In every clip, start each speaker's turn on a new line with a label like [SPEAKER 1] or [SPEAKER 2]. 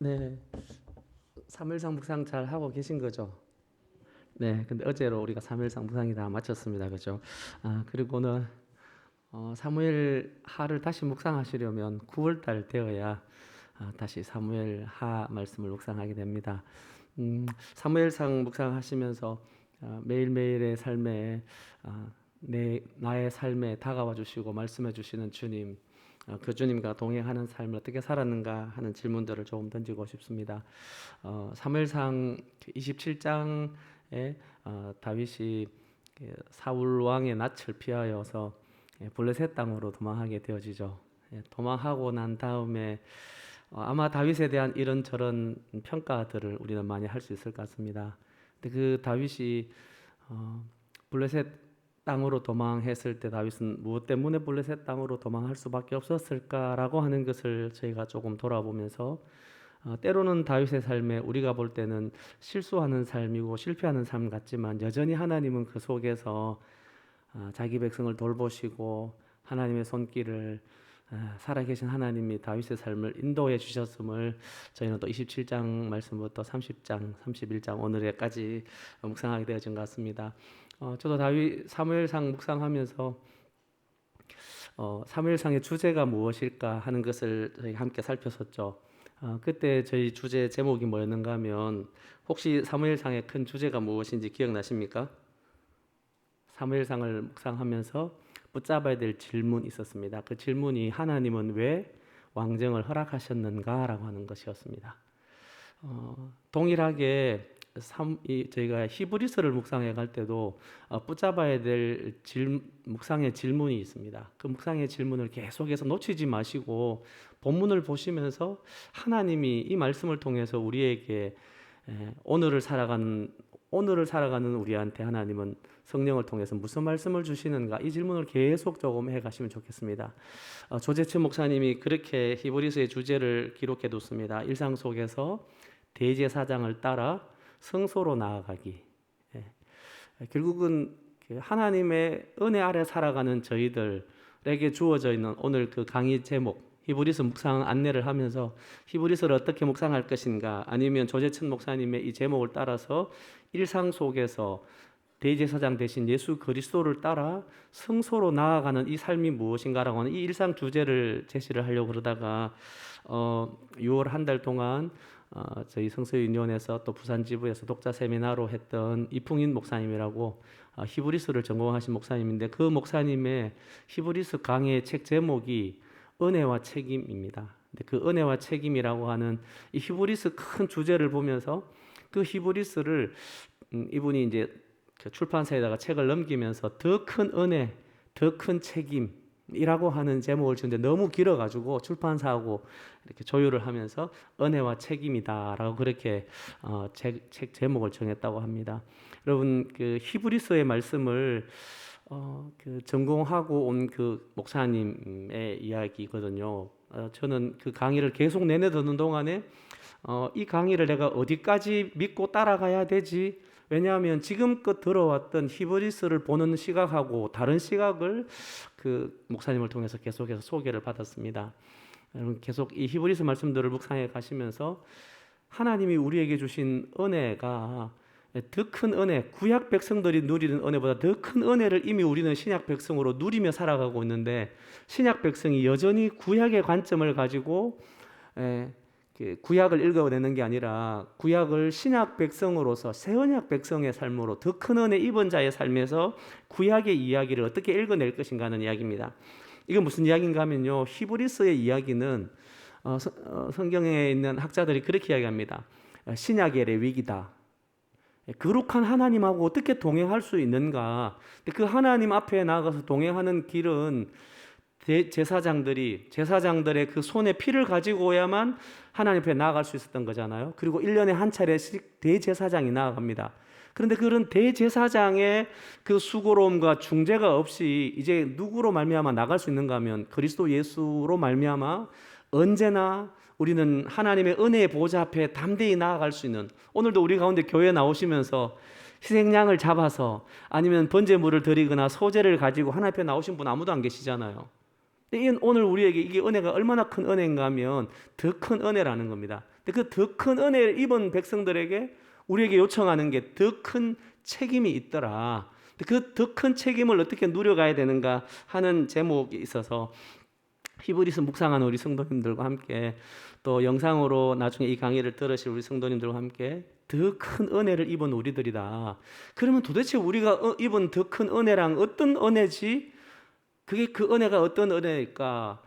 [SPEAKER 1] 네, 3일상 묵상 잘 하고 계신 거죠? 네, 근데 어제로 우리가 3일상 묵상이 다 마쳤습니다, 그죠? 그리고는 사무엘 하를 다시 묵상하시려면 9월 달 되어야 다시 사무엘 하 말씀을 묵상하게 됩니다. 사무엘상 묵상하시면서 매일매일의 삶에 나의 삶에 다가와 주시고 말씀해 주시는 주님, 그 주님과 동행하는 삶을 어떻게 살았는가 하는 질문들을 조금 던지고 싶습니다. 사무엘상 27장에 다윗이 사울 왕의 낯을 피하여서 블레셋 땅으로 도망하게 되어지죠. 도망하고 난 다음에 아마 다윗에 대한 이런저런 평가들을 우리는 많이 할 수 있을 것 같습니다. 근데 그 다윗이 블레셋 땅으로 도망했을 때 다윗은 무엇 때문에 블레셋 땅으로 도망할 수밖에 없었을까라고 하는 것을 저희가 조금 돌아보면서 때로는 다윗의 삶에 우리가 볼 때는 실수하는 삶이고 실패하는 삶 같지만 여전히 하나님은 그 속에서 자기 백성을 돌보시고 하나님의 손길을 살아계신 하나님이 다윗의 삶을 인도해 주셨음을 저희는 또 27장 말씀부터 30장, 31장 오늘에까지 묵상하게 되어진 것 같습니다. 저도 다윗 사무엘상 묵상하면서 사무엘상의 주제가 무엇일까 하는 것을 저희 함께 살폈었죠. 그때 저희 주제 제목이 뭐였는가 하면 혹시 사무엘상의 큰 주제가 무엇인지 기억나십니까? 사무엘상을 묵상하면서 붙잡아야 될 질문이 있었습니다. 그 질문이 하나님은 왜 왕정을 허락하셨는가 라고 하는 것이었습니다. 동일하게 저희가 히브리서를 묵상해 갈 때도 붙잡아야 될 묵상의 질문이 있습니다. 그 묵상의 질문을 계속해서 놓치지 마시고 본문을 보시면서 하나님이 이 말씀을 통해서 우리에게 오늘을 살아가는 우리한테 하나님은 성령을 통해서 무슨 말씀을 주시는가, 이 질문을 계속 조금 해가시면 좋겠습니다. 조재천 목사님이 그렇게 히브리서의 주제를 기록해 뒀습니다. 일상 속에서 대제사장을 따라 성소로 나아가기. 결국은 하나님의 은혜 아래 살아가는 저희들에게 주어져 있는 오늘 그 강의 제목, 히브리서 묵상 안내를 하면서 히브리서를 어떻게 묵상할 것인가, 아니면 조재천 목사님의 이 제목을 따라서 일상 속에서 대제사장 대신 예수 그리스도를 따라 성소로 나아가는 이 삶이 무엇인가라고 하는 이 일상 주제를 제시를 하려고 그러다가 6월 한 달 동안 저희 성서윤리원에서 또 부산지부에서 독자 세미나로 했던 이풍인 목사님이라고 히브리서를 전공하신 목사님인데, 그 목사님의 히브리서 강의 책 제목이 은혜와 책임입니다. 근데 그 은혜와 책임이라고 하는 이 히브리서 큰 주제를 보면서 그 히브리서를 이분이 이제 그 출판사에다가 책을 넘기면서 더 큰 은혜, 더 큰 책임이라고 하는 제목을 지는데 너무 길어가지고 출판사하고 이렇게 조율을 하면서 은혜와 책임이다라고 그렇게 책 제목을 정했다고 합니다. 여러분, 그 히브리서의 말씀을 그 전공하고 온 그 목사님의 이야기거든요. 저는 그 강의를 계속 내내 듣는 동안에 이 강의를 내가 어디까지 믿고 따라가야 되지? 왜냐하면 지금껏 들어왔던 히브리서를 보는 시각하고 다른 시각을 그 목사님을 통해서 계속해서 소개를 받았습니다. 여러분, 계속 이 히브리서 말씀들을 묵상해 가시면서 하나님이 우리에게 주신 은혜가 더 큰 은혜, 구약 백성들이 누리는 은혜보다 더 큰 은혜를 이미 우리는 신약 백성으로 누리며 살아가고 있는데, 신약 백성이 여전히 구약의 관점을 가지고 구약을 읽어내는 게 아니라 구약을 신약 백성으로서 새 언약 백성의 삶으로 더 큰 은혜 입은 자의 삶에서 구약의 이야기를 어떻게 읽어낼 것인가 하는 이야기입니다. 이건 무슨 이야기인가 하면요, 히브리서의 이야기는 성경에 있는 학자들이 그렇게 이야기합니다. 신약의 레위기다. 거룩한 하나님하고 어떻게 동행할 수 있는가? 그 하나님 앞에 나가서 동행하는 길은 제사장들의 그 손에 피를 가지고 오야만 하나님 앞에 나아갈 수 있었던 거잖아요. 그리고 1년에 한 차례씩 대제사장이 나아갑니다. 그런데 그런 대제사장의 그 수고로움과 중재가 없이 이제 누구로 말미암아 나갈 수 있는가 하면 그리스도 예수로 말미암아 언제나 우리는 하나님의 은혜의 보좌 앞에 담대히 나아갈 수 있는, 오늘도 우리 가운데 교회에 나오시면서 희생양을 잡아서 아니면 번제물을 드리거나 소제를 가지고 하나님 앞에 나오신 분 아무도 안 계시잖아요. 근데 오늘 우리에게 이게 은혜가 얼마나 큰 은혜인가 하면 더 큰 은혜라는 겁니다. 근데 그 더 큰 은혜를 입은 백성들에게 우리에게 요청하는 게 더 큰 책임이 있더라. 그 더 큰 책임을 어떻게 누려가야 되는가 하는 제목이 있어서 히브리서 묵상하는 우리 성도님들과 함께 또 영상으로 나중에 이 강의를 들으실 우리 성도님들과 함께 더 큰 은혜를 입은 우리들이다. 그러면 도대체 우리가 입은 더 큰 은혜랑 어떤 은혜지? 그게 그 은혜가 어떤 은혜일까?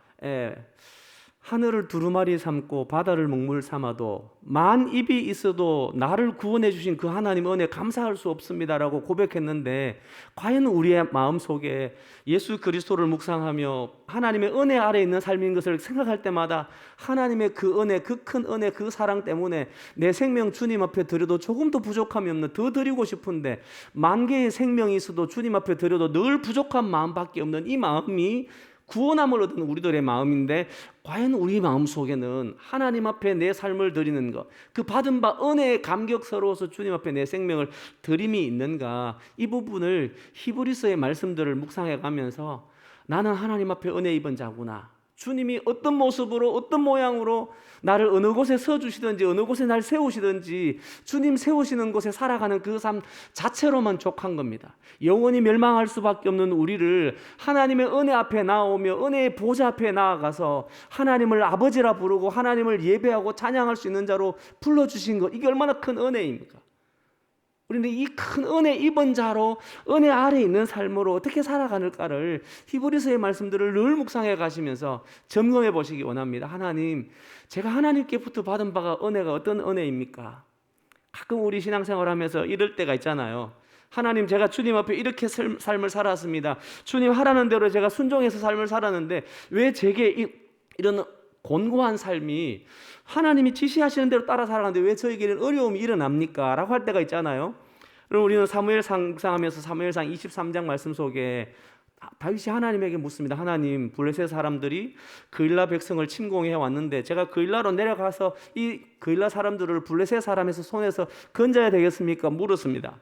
[SPEAKER 1] 하늘을 두루마리 삼고 바다를 먹물 삼아도 만 입이 있어도 나를 구원해 주신 그 하나님 은혜 감사할 수 없습니다라고 고백했는데, 과연 우리의 마음속에 예수 그리스도를 묵상하며 하나님의 은혜 아래 있는 삶인 것을 생각할 때마다 하나님의 그 은혜, 그 큰 은혜, 그 사랑 때문에 내 생명 주님 앞에 드려도 조금도 부족함이 없는, 더 드리고 싶은데 만 개의 생명이 있어도 주님 앞에 드려도 늘 부족한 마음밖에 없는 이 마음이 구원함을 얻은 우리들의 마음인데, 과연 우리 마음속에는 하나님 앞에 내 삶을 드리는 것, 그 받은 바 은혜에 감격스러워서 주님 앞에 내 생명을 드림이 있는가? 이 부분을 히브리서의 말씀들을 묵상해 가면서 나는 하나님 앞에 은혜 입은 자구나, 주님이 어떤 모습으로 어떤 모양으로 나를 어느 곳에 서주시든지 어느 곳에 날 세우시든지 주님 세우시는 곳에 살아가는 그 삶 자체로 만족한 겁니다. 영원히 멸망할 수밖에 없는 우리를 하나님의 은혜 앞에 나오며 은혜의 보좌 앞에 나아가서 하나님을 아버지라 부르고 하나님을 예배하고 찬양할 수 있는 자로 불러주신 것, 이게 얼마나 큰 은혜입니까? 우리는 이 큰 은혜 입은 자로 은혜 아래 있는 삶으로 어떻게 살아가는가를 히브리서의 말씀들을 늘 묵상해 가시면서 점검해 보시기 원합니다. 하나님, 제가 하나님께부터 받은 바가 은혜가 어떤 은혜입니까? 가끔 우리 신앙생활하면서 이럴 때가 있잖아요. 하나님, 제가 주님 앞에 이렇게 삶을 살았습니다. 주님 하라는 대로 제가 순종해서 삶을 살았는데 왜 제게 이런 곤고한 삶이, 하나님이 지시하시는 대로 따라 살아가는데 왜 저에게는 어려움이 일어납니까? 라고 할 때가 있잖아요. 그럼 우리는 사무엘상 묵상하면서 사무엘상 23장 말씀 속에 다윗이 하나님에게 묻습니다. 하나님, 블레셋 사람들이 그일라 백성을 침공해 왔는데 제가 그일라로 내려가서 이 그일라 사람들을 블레셋 사람에서 손에서 건져야 되겠습니까? 물었습니다.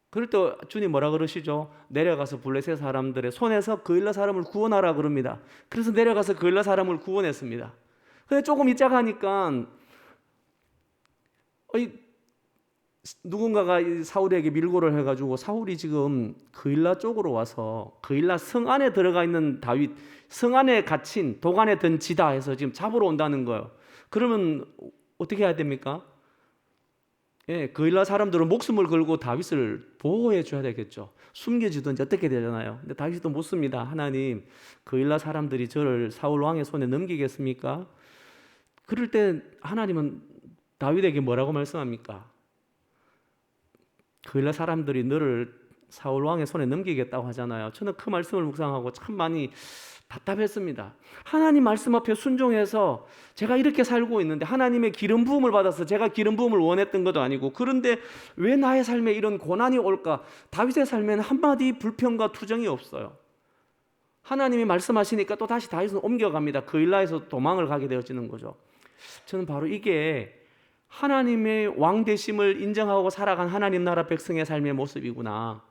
[SPEAKER 1] 그럴 때 주님 뭐라 그러시죠? 내려가서 블레셋 사람들의 손에서 그일라 사람을 구원하라 그럽니다. 그래서 내려가서 그일라 사람을 구원했습니다. 근데 조금 있자가 하니까 누군가가 사울에게 밀고를 해가지고 사울이 지금 그일라 쪽으로 와서 그일라 성 안에 들어가 있는 다윗, 성 안에 갇힌 도간에 든 지다 해서 지금 잡으러 온다는 거예요. 그러면 어떻게 해야 됩니까? 그일라 사람들은 목숨을 걸고 다윗을 보호해 줘야 되겠죠. 숨겨주든지 어떻게 되잖아요. 근데 다윗도 묻습니다. 하나님, 그일라 사람들이 저를 사울 왕의 손에 넘기겠습니까? 그럴 때 하나님은 다윗에게 뭐라고 말씀합니까? 그일라 사람들이 너를 사울 왕의 손에 넘기겠다고 하잖아요. 저는 그 말씀을 묵상하고 참 많이 답답했습니다. 하나님 말씀 앞에 순종해서 제가 이렇게 살고 있는데 하나님의 기름 부음을 받아서 제가 기름 부음을 원했던 것도 아니고, 그런데 왜 나의 삶에 이런 고난이 올까? 다윗의 삶에는 한마디 불평과 투정이 없어요. 하나님이 말씀하시니까 또 다시 다윗은 옮겨갑니다. 그일라에서 도망을 가게 되어지는 거죠. 저는 바로 이게 하나님의 왕 되심을 인정하고 살아간 하나님 나라 백성의 삶의 모습이구나.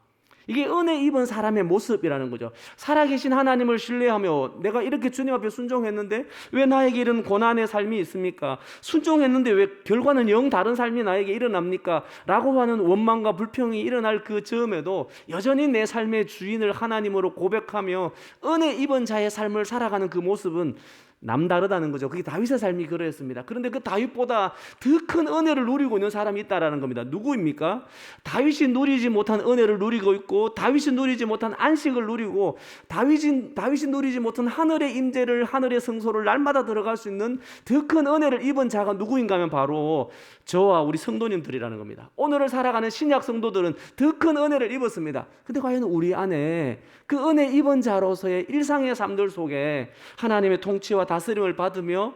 [SPEAKER 1] 이게 은혜 입은 사람의 모습이라는 거죠. 살아계신 하나님을 신뢰하며 내가 이렇게 주님 앞에 순종했는데 왜 나에게 이런 고난의 삶이 있습니까? 순종했는데 왜 결과는 영 다른 삶이 나에게 일어납니까? 라고 하는 원망과 불평이 일어날 그 즈음에도 여전히 내 삶의 주인을 하나님으로 고백하며 은혜 입은 자의 삶을 살아가는 그 모습은 남다르다는 거죠. 그게 다윗의 삶이 그러했습니다. 그런데 그 다윗보다 더 큰 은혜를 누리고 있는 사람이 있다라는 겁니다. 누구입니까? 다윗이 누리지 못한 은혜를 누리고 있고, 다윗이 누리지 못한 안식을 누리고, 다윗이 누리지 못한 하늘의 임재를, 하늘의 성소를 날마다 들어갈 수 있는 더 큰 은혜를 입은 자가 누구인가 하면 바로 저와 우리 성도님들이라는 겁니다. 오늘을 살아가는 신약 성도들은 더 큰 은혜를 입었습니다. 근데 과연 우리 안에 그 은혜 입은 자로서의 일상의 삶들 속에 하나님의 통치와 다스림을 받으며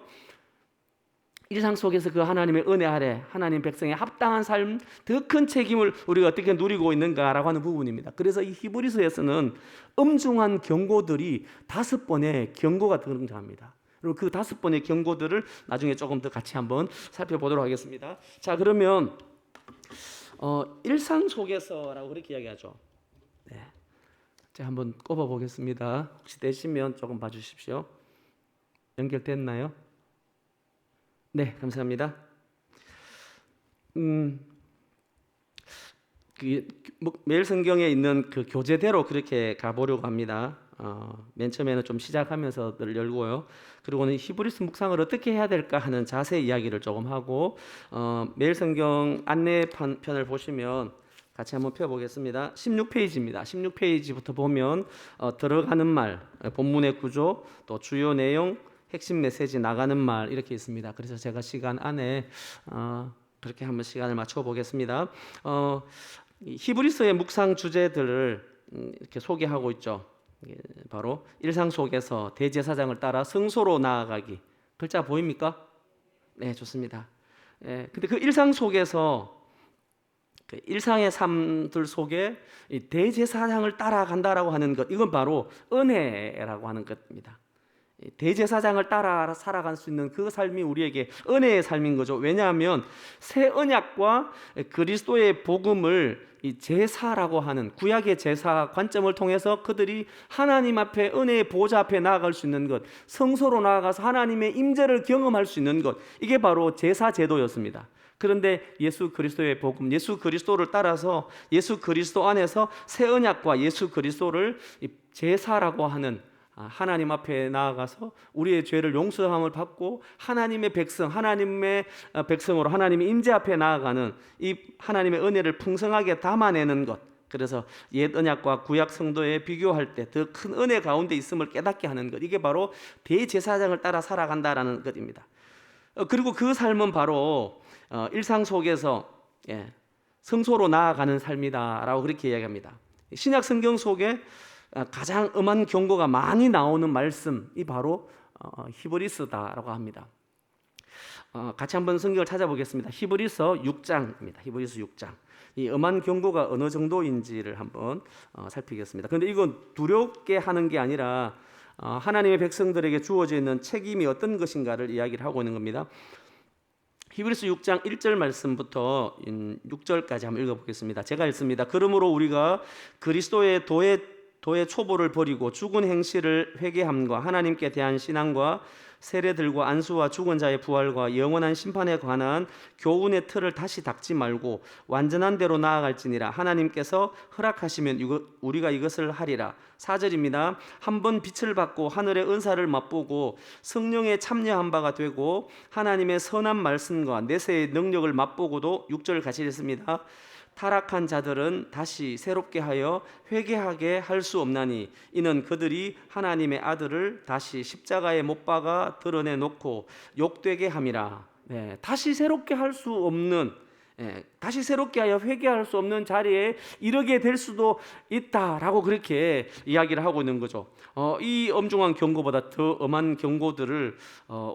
[SPEAKER 1] 일상 속에서 그 하나님의 은혜 아래 하나님 백성의 합당한 삶, 더 큰 책임을 우리가 어떻게 누리고 있는가라고 하는 부분입니다. 그래서 이 히브리서에서는 엄중한 경고들이 5번의 경고가 등장합니다. 그리고 그 5번의 경고들을 나중에 조금 더 같이 한번 살펴보도록 하겠습니다. 자, 그러면 일상 속에서라고 그렇게 이야기하죠. 네. 자, 한번 꼽아 보겠습니다. 혹시 되시면 조금 봐주십시오. 연결됐나요? 네, 감사합니다. 음, 매일 성경에 있는 그 교재대로 그렇게 가보려고 합니다. 맨 처음에는 좀 시작하면서 늘 열고요. 그리고는 히브리서 묵상을 어떻게 해야 될까 하는 자세 이야기를 조금 하고, 매일 성경 안내편을 보시면 같이 한번 펴보겠습니다. 16페이지입니다. 16페이지부터 보면 들어가는 말, 본문의 구조, 또 주요 내용, 핵심 메시지 나가는 말 이렇게 있습니다. 그래서 제가 시간 안에 그렇게 한번 시간을 맞춰 보겠습니다. 히브리서의 묵상 주제들을 이렇게 소개하고 있죠. 바로 일상 속에서 대제사장을 따라 성소로 나아가기. 글자 보입니까? 네, 좋습니다. 근데 그 일상 속에서 그 일상의 삶들 속에 이 대제사장을 따라간다라고 하는 것, 이건 바로 은혜라고 하는 것입니다. 대제사장을 따라 살아갈 수 있는 그 삶이 우리에게 은혜의 삶인 거죠. 왜냐하면 새 언약과 그리스도의 복음을 이 제사라고 하는 구약의 제사 관점을 통해서 그들이 하나님 앞에 은혜의 보좌 앞에 나아갈 수 있는 것, 성소로 나아가서 하나님의 임재를 경험할 수 있는 것, 이게 바로 제사 제도였습니다. 그런데 예수 그리스도의 복음, 예수 그리스도를 따라서 예수 그리스도 안에서 새 언약과 예수 그리스도를 제사라고 하는 하나님 앞에 나아가서 우리의 죄를 용서함을 받고 하나님의 백성으로 하나님의 임재 앞에 나아가는 이 하나님의 은혜를 풍성하게 담아내는 것. 그래서 옛 언약과 구약 성도에 비교할 때 더 큰 은혜 가운데 있음을 깨닫게 하는 것. 이게 바로 대제사장을 따라 살아간다라는 것입니다. 그리고 그 삶은 바로 일상 속에서 성소로 나아가는 삶이다라고 그렇게 이야기합니다. 신약 성경 속에 가장 엄한 경고가 많이 나오는 말씀이 바로 히브리서다라고 합니다. 같이 한번 성경을 찾아보겠습니다. 히브리서 6장입니다. 히브리서 6장. 이 엄한 경고가 어느 정도인지를 한번 살피겠습니다. 그런데 이건 두렵게 하는 게 아니라 하나님의 백성들에게 주어져 있는 책임이 어떤 것인가를 이야기를 하고 있는 겁니다. 히브리서 6장 1절 말씀부터 6절까지 한번 읽어보겠습니다. 제가 읽습니다. 그러므로 우리가 그리스도의 도의 초보를 버리고 죽은 행실을 회개함과 하나님께 대한 신앙과 세례들과 안수와 죽은 자의 부활과 영원한 심판에 관한 교훈의 틀을 다시 닦지 말고 완전한 대로 나아갈지니라. 하나님께서 허락하시면 우리가 이것을 하리라. 4절입니다. 한번 빛을 받고 하늘의 은사를 맛보고 성령에 참여한 바가 되고 하나님의 선한 말씀과 내세의 능력을 맛보고도 6절 같이 읽습니다. 타락한 자들은 다시 새롭게 하여 회개하게 할 수 없나니 이는 그들이 하나님의 아들을 다시 십자가에 못 박아 드러내놓고 욕되게 함이라. 다시 새롭게 할 수 없는, 다시 새롭게 하여 회개할 수 없는 자리에 이르게 될 수도 있다라고 그렇게 이야기를 하고 있는 거죠. 이 엄중한 경고보다 더 엄한 경고들을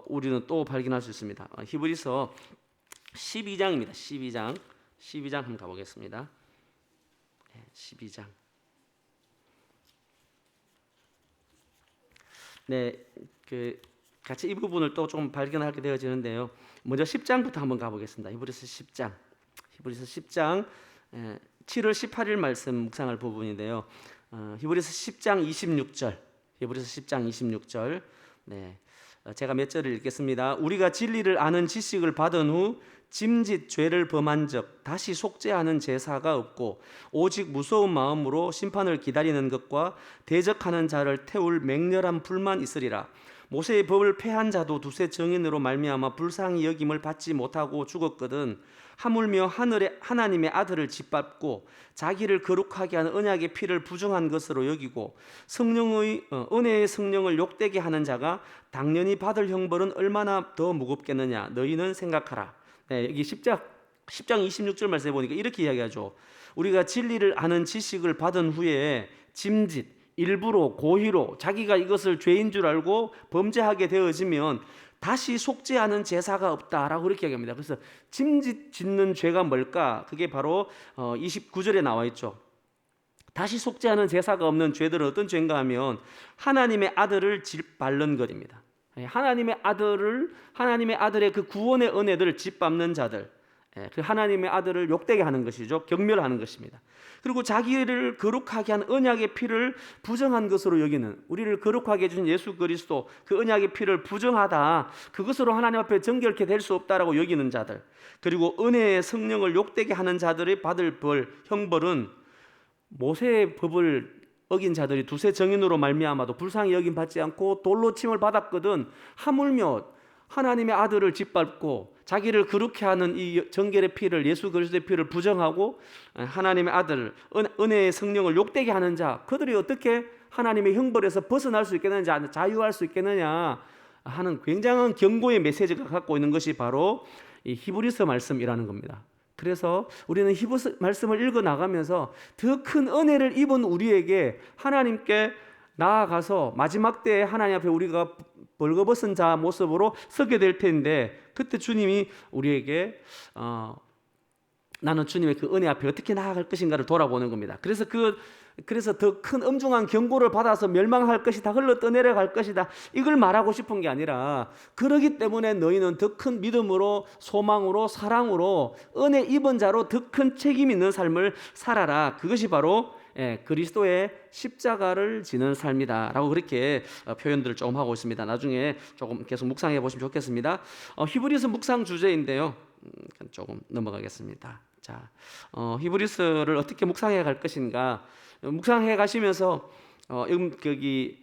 [SPEAKER 1] 우리는 또 발견할 수 있습니다. 히브리서 12장입니다. 12장 한번 가보겠습니다. 12장. 같이 이 부분을 또 좀 발견하게 되어지는데요. 먼저 10장부터 한번 가보겠습니다. 히브리서 10장. 7월 18일 말씀 묵상할 부분인데요. 히브리서 10장 26절. 히브리서 10장 26절. 제가 몇 절을 읽겠습니다. 우리가 진리를 아는 지식을 받은 후 짐짓 죄를 범한 적 다시 속죄하는 제사가 없고 오직 무서운 마음으로 심판을 기다리는 것과 대적하는 자를 태울 맹렬한 불만 있으리라. 모세의 법을 폐한 자도 두세 증인으로 말미암아 불쌍히 여김을 받지 못하고 죽었거든. 하물며 하나님의 아들을 짓밟고 자기를 거룩하게 하는 언약의 피를 부정한 것으로 여기고 은혜의 성령을 욕되게 하는 자가 당연히 받을 형벌은 얼마나 더 무겁겠느냐. 너희는 생각하라. 여기 10장 26절 말씀해 보니까 이렇게 이야기하죠. 우리가 진리를 아는 지식을 받은 후에 짐짓, 일부러 고의로 자기가 이것을 죄인 줄 알고 범죄하게 되어지면 다시 속죄하는 제사가 없다라고 그렇게 이야기합니다. 그래서 짐짓 짓는 죄가 뭘까? 그게 바로 29절에 나와 있죠. 다시 속죄하는 제사가 없는 죄들은 어떤 죄인가 하면 하나님의 아들을 짓밟는 것입니다. 하나님의 아들의 그 구원의 은혜들을 짓밟는 자들, 그 하나님의 아들을 욕되게 하는 것이죠. 경멸하는 것입니다. 그리고 자기를 거룩하게 한 언약의 피를 부정한 것으로 여기는, 우리를 거룩하게 해준 예수 그리스도 그 언약의 피를 부정하다, 그것으로 하나님 앞에 정결케 될 수 없다라고 여기는 자들, 그리고 은혜의 성령을 욕되게 하는 자들이 받을 벌, 형벌은 모세의 법을 어긴 자들이 두세 정인으로 말미암아도 불쌍히 여김 받지 않고 돌로 침을 받았거든 하물며 하나님의 아들을 짓밟고 자기를 거룩케 하는 이 정결의 피를, 예수 그리스도의 피를 부정하고 하나님의 아들, 은혜의 성령을 욕되게 하는 자, 그들이 어떻게 하나님의 형벌에서 벗어날 수 있겠느냐, 자유할 수 있겠느냐 하는 굉장한 경고의 메시지가 갖고 있는 것이 바로 이 히브리서 말씀이라는 겁니다. 그래서 우리는 히브리서 말씀을 읽어 나가면서 더 큰 은혜를 입은 우리에게 하나님께 나아가서 마지막 때에 하나님 앞에 우리가 벌거벗은 자 모습으로 서게 될 텐데, 그때 주님이 우리에게 나는 주님의 그 은혜 앞에 어떻게 나아갈 것인가를 돌아보는 겁니다. 그래서 더 큰 엄중한 경고를 받아서 멸망할 것이다, 흘러 떠내려갈 것이다, 이걸 말하고 싶은 게 아니라, 그러기 때문에 너희는 더 큰 믿음으로, 소망으로, 사랑으로, 은혜 입은 자로 더 큰 책임 있는 삶을 살아라. 그것이 바로 그리스도의 십자가를 지는 삶이다 라고 그렇게 표현들을 조금 하고 있습니다. 나중에 조금 계속 묵상해 보시면 좋겠습니다. 히브리서 묵상 주제인데요, 조금 넘어가겠습니다. 자, 히브리서를 어떻게 묵상해 갈 것인가, 묵상해 가시면서 여기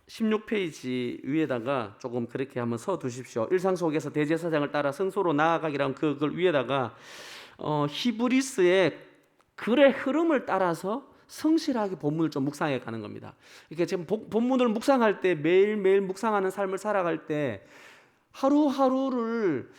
[SPEAKER 1] 16페이지 위에다가 조금 그렇게 한번 서 두십시오. 일상 속에서 대제사장을 따라 성소로 나아가기라는 그걸 위에다가 히브리서의 글의 흐름을 따라서 성실하게 본문을 좀 묵상해 가는 겁니다. 이렇게 지금 본문을 묵상할 때, 매일매일 묵상하는 삶을 살아갈 때 하루하루를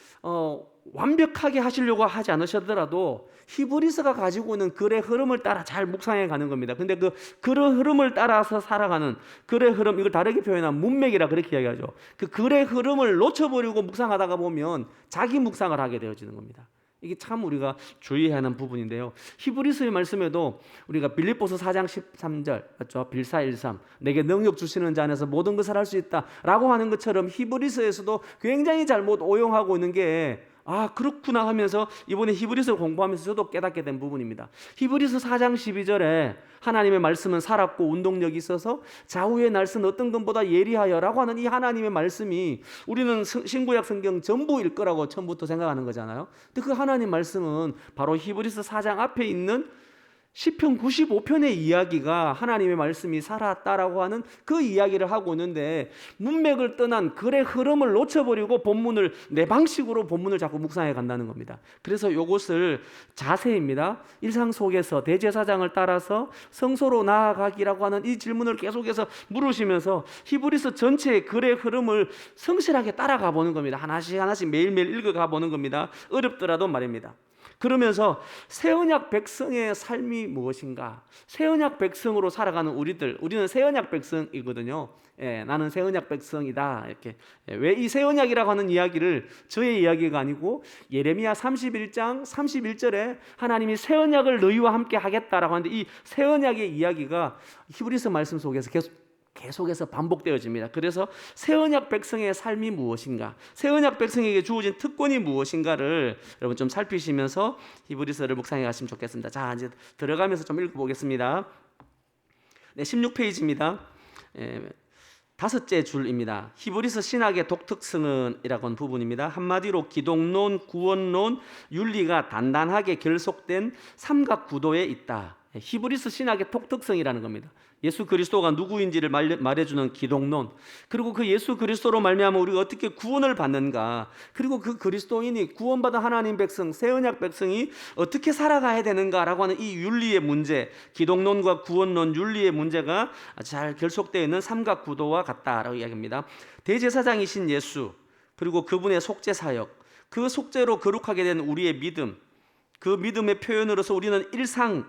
[SPEAKER 1] 완벽하게 하시려고 하지 않으시더라도 히브리서가 가지고 있는 글의 흐름을 따라 잘 묵상해 가는 겁니다. 근데 그 글의 흐름을 따라서 살아가는 글의 흐름, 이걸 다르게 표현하면 문맥이라 그렇게 이야기하죠. 그 글의 흐름을 놓쳐버리고 묵상하다가 보면 자기 묵상을 하게 되어지는 겁니다. 이게 참 우리가 주의해야 하는 부분인데요, 히브리서의 말씀에도 우리가 빌립보서 4장 13절 맞죠? 빌사일삼, 내게 능력 주시는 자 안에서 모든 것을 할 수 있다 라고 하는 것처럼 히브리서에서도 굉장히 잘못 오용하고 있는 게, 그렇구나 하면서 이번에 히브리서 공부하면서 저도 깨닫게 된 부분입니다. 히브리서 4장 12절에 하나님의 말씀은 살았고 운동력이 있어서 좌우의 날선 어떤 것보다 예리하여 라고 하는 이 하나님의 말씀이 우리는 신구약 성경 전부일 거라고 처음부터 생각하는 거잖아요. 근데 그 하나님 말씀은 바로 히브리서 4장 앞에 있는 시편 95편의 이야기가 하나님의 말씀이 살았다라고 하는 그 이야기를 하고 있는데, 문맥을 떠난 글의 흐름을 놓쳐버리고 본문을 내 방식으로 본문을 자꾸 묵상해 간다는 겁니다. 그래서 이것을 자세입니다. 일상 속에서 대제사장을 따라서 성소로 나아가기라고 하는 이 질문을 계속해서 물으시면서 히브리서 전체의 글의 흐름을 성실하게 따라가 보는 겁니다. 하나씩 하나씩 매일매일 읽어가 보는 겁니다. 어렵더라도 말입니다. 그러면서 새언약 백성의 삶이 무엇인가, 새언약 백성으로 살아가는 우리는 새언약 백성이거든요. 나는 새언약 백성이다. 이렇게. 왜 이 새언약이라고 하는 이야기를 저의 이야기가 아니고 예레미야 31장 31절에 하나님이 새언약을 너희와 함께 하겠다라고 하는데, 이 새언약의 이야기가 히브리서 말씀 속에서 계속해서 반복되어집니다. 그래서 새언약 백성의 삶이 무엇인가, 새언약 백성에게 주어진 특권이 무엇인가를 여러분 좀 살피시면서 히브리서를 묵상해 가시면 좋겠습니다. 자, 이제 들어가면서 좀 읽어보겠습니다. 16페이지입니다. 다섯째 줄입니다. 히브리서 신학의 독특성은 이라고 하는 부분입니다. 한마디로 기독론, 구원론, 윤리가 단단하게 결속된 삼각 구도에 있다. 히브리서 신학의 독특성이라는 겁니다. 예수 그리스도가 누구인지를 말해주는 기독론, 그리고 그 예수 그리스도로 말미암아 우리가 어떻게 구원을 받는가, 그리고 그 그리스도인이 구원받은 하나님 백성, 새언약 백성이 어떻게 살아가야 되는가라고 하는 이 윤리의 문제, 기독론과 구원론, 윤리의 문제가 잘 결속되어 있는 삼각 구도와 같다라고 이야기합니다. 대제사장이신 예수, 그리고 그분의 속죄 사역, 그 속죄로 거룩하게 된 우리의 믿음, 그 믿음의 표현으로서 우리는 일상,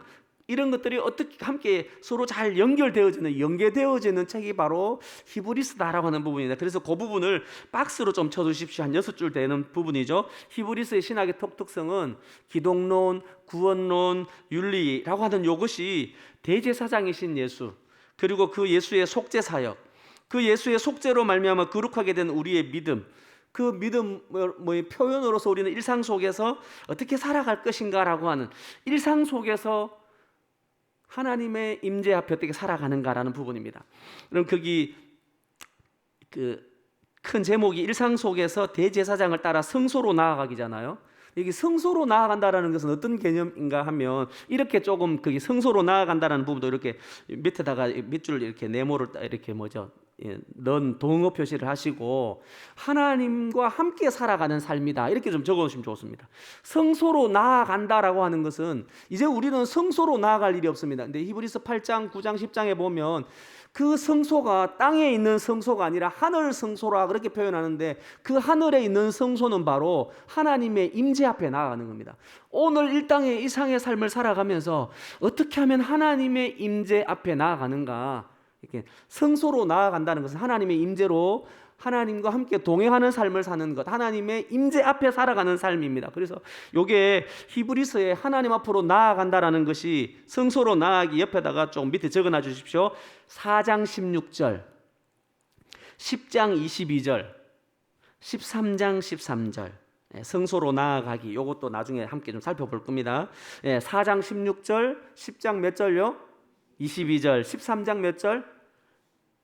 [SPEAKER 1] 이런 것들이 어떻게 함께 서로 잘 연계되어지는 책이 바로 히브리서다라고 하는 부분입니다. 그래서 그 부분을 박스로 좀 쳐두십시오. 한 6줄 되는 부분이죠. 히브리서의 신학의 특성은 기독론, 구원론, 윤리라고 하는 이것이 대제사장이신 예수, 그리고 그 예수의 속죄 사역, 그 예수의 속죄로 말미암아 거룩하게 된 우리의 믿음, 그 믿음의 표현으로서 우리는 일상 속에서 어떻게 살아갈 것인가라고 하는, 일상 속에서 하나님의 임재 앞에 어떻게 살아가는가라는 부분입니다. 그럼 거기 그 큰 제목이 일상 속에서 대제사장을 따라 성소로 나아가기잖아요. 여기 성소로 나아간다라는 것은 어떤 개념인가 하면, 이렇게 조금 거기 성소로 나아간다라는 부분도 이렇게 밑에다가 밑줄 이렇게 네모를 이렇게 넣은 동어 표시를 하시고, 하나님과 함께 살아가는 삶이다, 이렇게 좀 적어놓으시면 좋습니다. 성소로 나아간다라고 하는 것은 이제 우리는 성소로 나아갈 일이 없습니다. 근데 히브리서 8장, 9장, 10장에 보면 그 성소가 땅에 있는 성소가 아니라 하늘 성소라 그렇게 표현하는데, 그 하늘에 있는 성소는 바로 하나님의 임재 앞에 나아가는 겁니다. 오늘 이 땅의 이상의 삶을 살아가면서 어떻게 하면 하나님의 임재 앞에 나아가는가, 이렇게 성소로 나아간다는 것은 하나님의 임재로 하나님과 함께 동행하는 삶을 사는 것, 하나님의 임재 앞에 살아가는 삶입니다. 그래서 이게 히브리서에 하나님 앞으로 나아간다라는 것이 성소로 나아가기 옆에다가 좀 밑에 적어놔 주십시오. 4장 16절, 10장 22절, 13장 13절, 성소로 나아가기, 이것도 나중에 함께 좀 살펴볼 겁니다. 4장 16절, 10장 몇 절요? 22절, 13장 몇 절?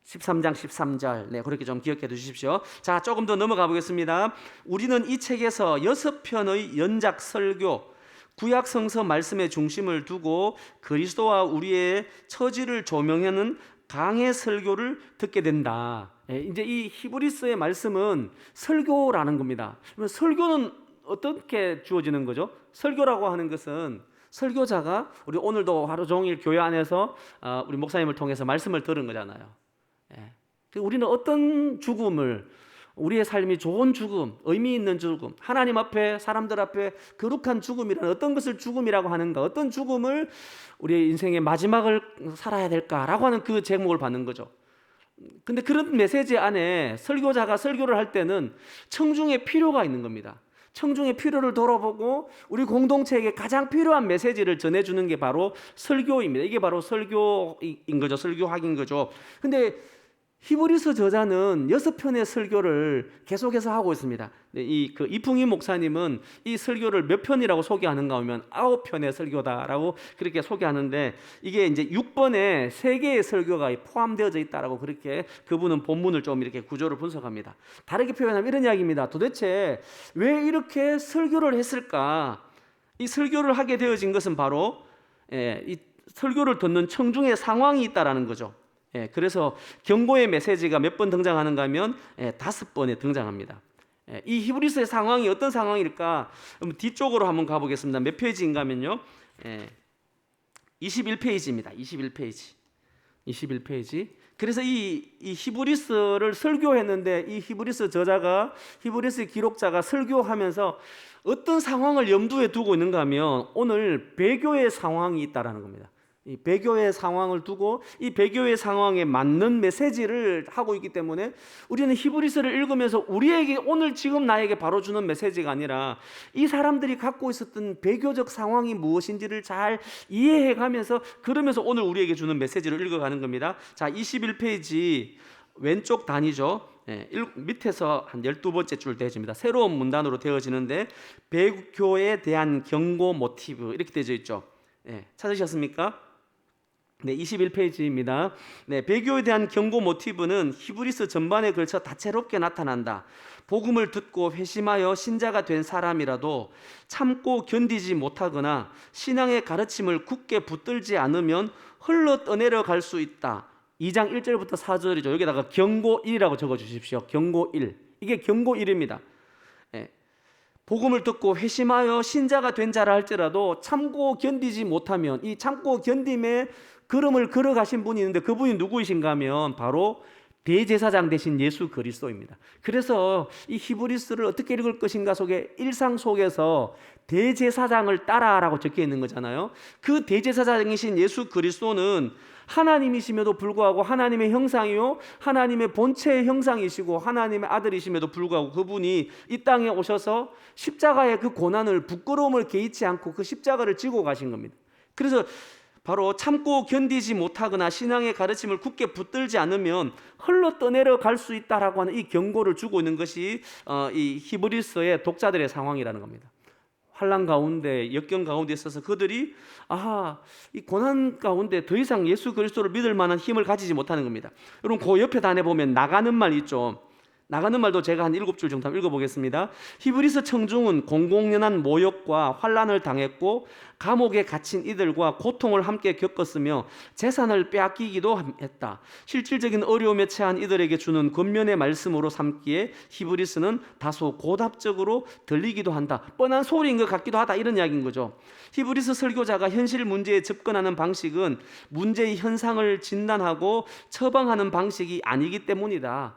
[SPEAKER 1] 13장 13절. 네, 그렇게 좀 기억해 두십시오. 자, 조금 더 넘어가 보겠습니다. 우리는 이 책에서 6편의 연작 설교, 구약 성서 말씀의 중심을 두고 그리스도와 우리의 처지를 조명하는 강해 설교를 듣게 된다. 이제 이 히브리서의 말씀은 설교라는 겁니다. 설교는 어떻게 주어지는 거죠? 설교라고 하는 것은 설교자가, 우리 오늘도 하루 종일 교회 안에서 우리 목사님을 통해서 말씀을 들은 거잖아요. 우리는 어떤 죽음을, 우리의 삶이 좋은 죽음, 의미 있는 죽음, 하나님 앞에, 사람들 앞에 거룩한 죽음이란 어떤 것을 죽음이라고 하는가, 어떤 죽음을 우리의 인생의 마지막을 살아야 될까라고 하는 그 제목을 받는 거죠. 근데 그런 메시지 안에 설교자가 설교를 할 때는 청중의 필요가 있는 겁니다. 청중의 필요를 돌아보고 우리 공동체에게 가장 필요한 메시지를 전해주는 게 바로 설교입니다. 이게 바로 설교인 거죠. 설교학인 거죠. 근데 히브리서 저자는 6편의 설교를 계속해서 하고 있습니다. 그 이풍희 목사님은 이 설교를 몇 편이라고 소개하는가 하면 9편의 설교다라고 그렇게 소개하는데, 이게 이제 6번에 3개의 설교가 포함되어져 있다라고 그렇게 그분은 본문을 좀 이렇게 구조를 분석합니다. 다르게 표현하면 이런 이야기입니다. 도대체 왜 이렇게 설교를 했을까? 이 설교를 하게 되어진 것은 바로 이 설교를 듣는 청중의 상황이 있다라는 거죠. 그래서 경고의 메시지가 몇 번 등장하는가 하면 5번에 등장합니다. 이 히브리서의 상황이 어떤 상황일까? 뒤쪽으로 한번 가보겠습니다. 몇 페이지인가 하면요, 21페이지입니다. 21페이지. 그래서 이 히브리서를 설교했는데, 이 히브리서 저자가, 히브리서 기록자가 설교하면서 어떤 상황을 염두에 두고 있는가 하면 오늘 배교의 상황이 있다라는 겁니다. 이 배교의 상황을 두고 이 배교의 상황에 맞는 메시지를 하고 있기 때문에 우리는 히브리서를 읽으면서 우리에게 오늘 지금 나에게 바로 주는 메시지가 아니라 이 사람들이 갖고 있었던 배교적 상황이 무엇인지를 잘 이해해 가면서, 그러면서 오늘 우리에게 주는 메시지를 읽어가는 겁니다. 자, 21페이지 왼쪽 단위죠. 밑에서 한 12번째 줄 되어집니다. 새로운 문단으로 되어지는데 배교에 대한 경고 모티브 이렇게 되어 있죠. 찾으셨습니까? 네, 21페이지입니다. 네, 배교에 대한 경고 모티브는 히브리서 전반에 걸쳐 다채롭게 나타난다. 복음을 듣고 회심하여 신자가 된 사람이라도 참고 견디지 못하거나 신앙의 가르침을 굳게 붙들지 않으면 흘러 떠내려 갈 수 있다. 2장 1절부터 4절이죠. 여기다가 경고 1이라고 적어 주십시오. 경고 1. 이게 경고 1입니다. 복음을 듣고 회심하여 신자가 된 자라 할지라도 참고 견디지 못하면, 이 참고 견딤의 걸음을 걸어가신 분이 있는데 그분이 누구이신가 하면 바로 대제사장 되신 예수 그리스도입니다. 그래서 이 히브리서를 어떻게 읽을 것인가 속에 일상 속에서 대제사장을 따라라고 적혀 있는 거잖아요. 그 대제사장이신 예수 그리스도는 하나님이심에도 불구하고 하나님의 형상이요, 하나님의 본체의 형상이시고 하나님의 아들이심에도 불구하고 그분이 이 땅에 오셔서 십자가의 그 고난을, 부끄러움을 개의치 않고 그 십자가를 지고 가신 겁니다. 그래서 바로 참고 견디지 못하거나 신앙의 가르침을 굳게 붙들지 않으면 흘러 떠내려 갈 수 있다라고 하는 이 경고를 주고 있는 것이 이 히브리서의 독자들의 상황이라는 겁니다. 환난 가운데, 역경 가운데 있어서 그들이 이 고난 가운데 더 이상 예수 그리스도를 믿을 만한 힘을 가지지 못하는 겁니다. 여러분 그 옆에 단에 보면 나가는 말 있죠. 나가는 말도 제가 한 7줄 정도 한번 읽어보겠습니다. 히브리서 청중은 공공연한 모욕과 환난을 당했고 감옥에 갇힌 이들과 고통을 함께 겪었으며 재산을 빼앗기기도 했다. 실질적인 어려움에 처한 이들에게 주는 권면의 말씀으로 삼기에 히브리서는 다소 고답적으로 들리기도 한다. 뻔한 소리인 것 같기도 하다, 이런 이야기인 거죠. 히브리서 설교자가 현실 문제에 접근하는 방식은 문제의 현상을 진단하고 처방하는 방식이 아니기 때문이다.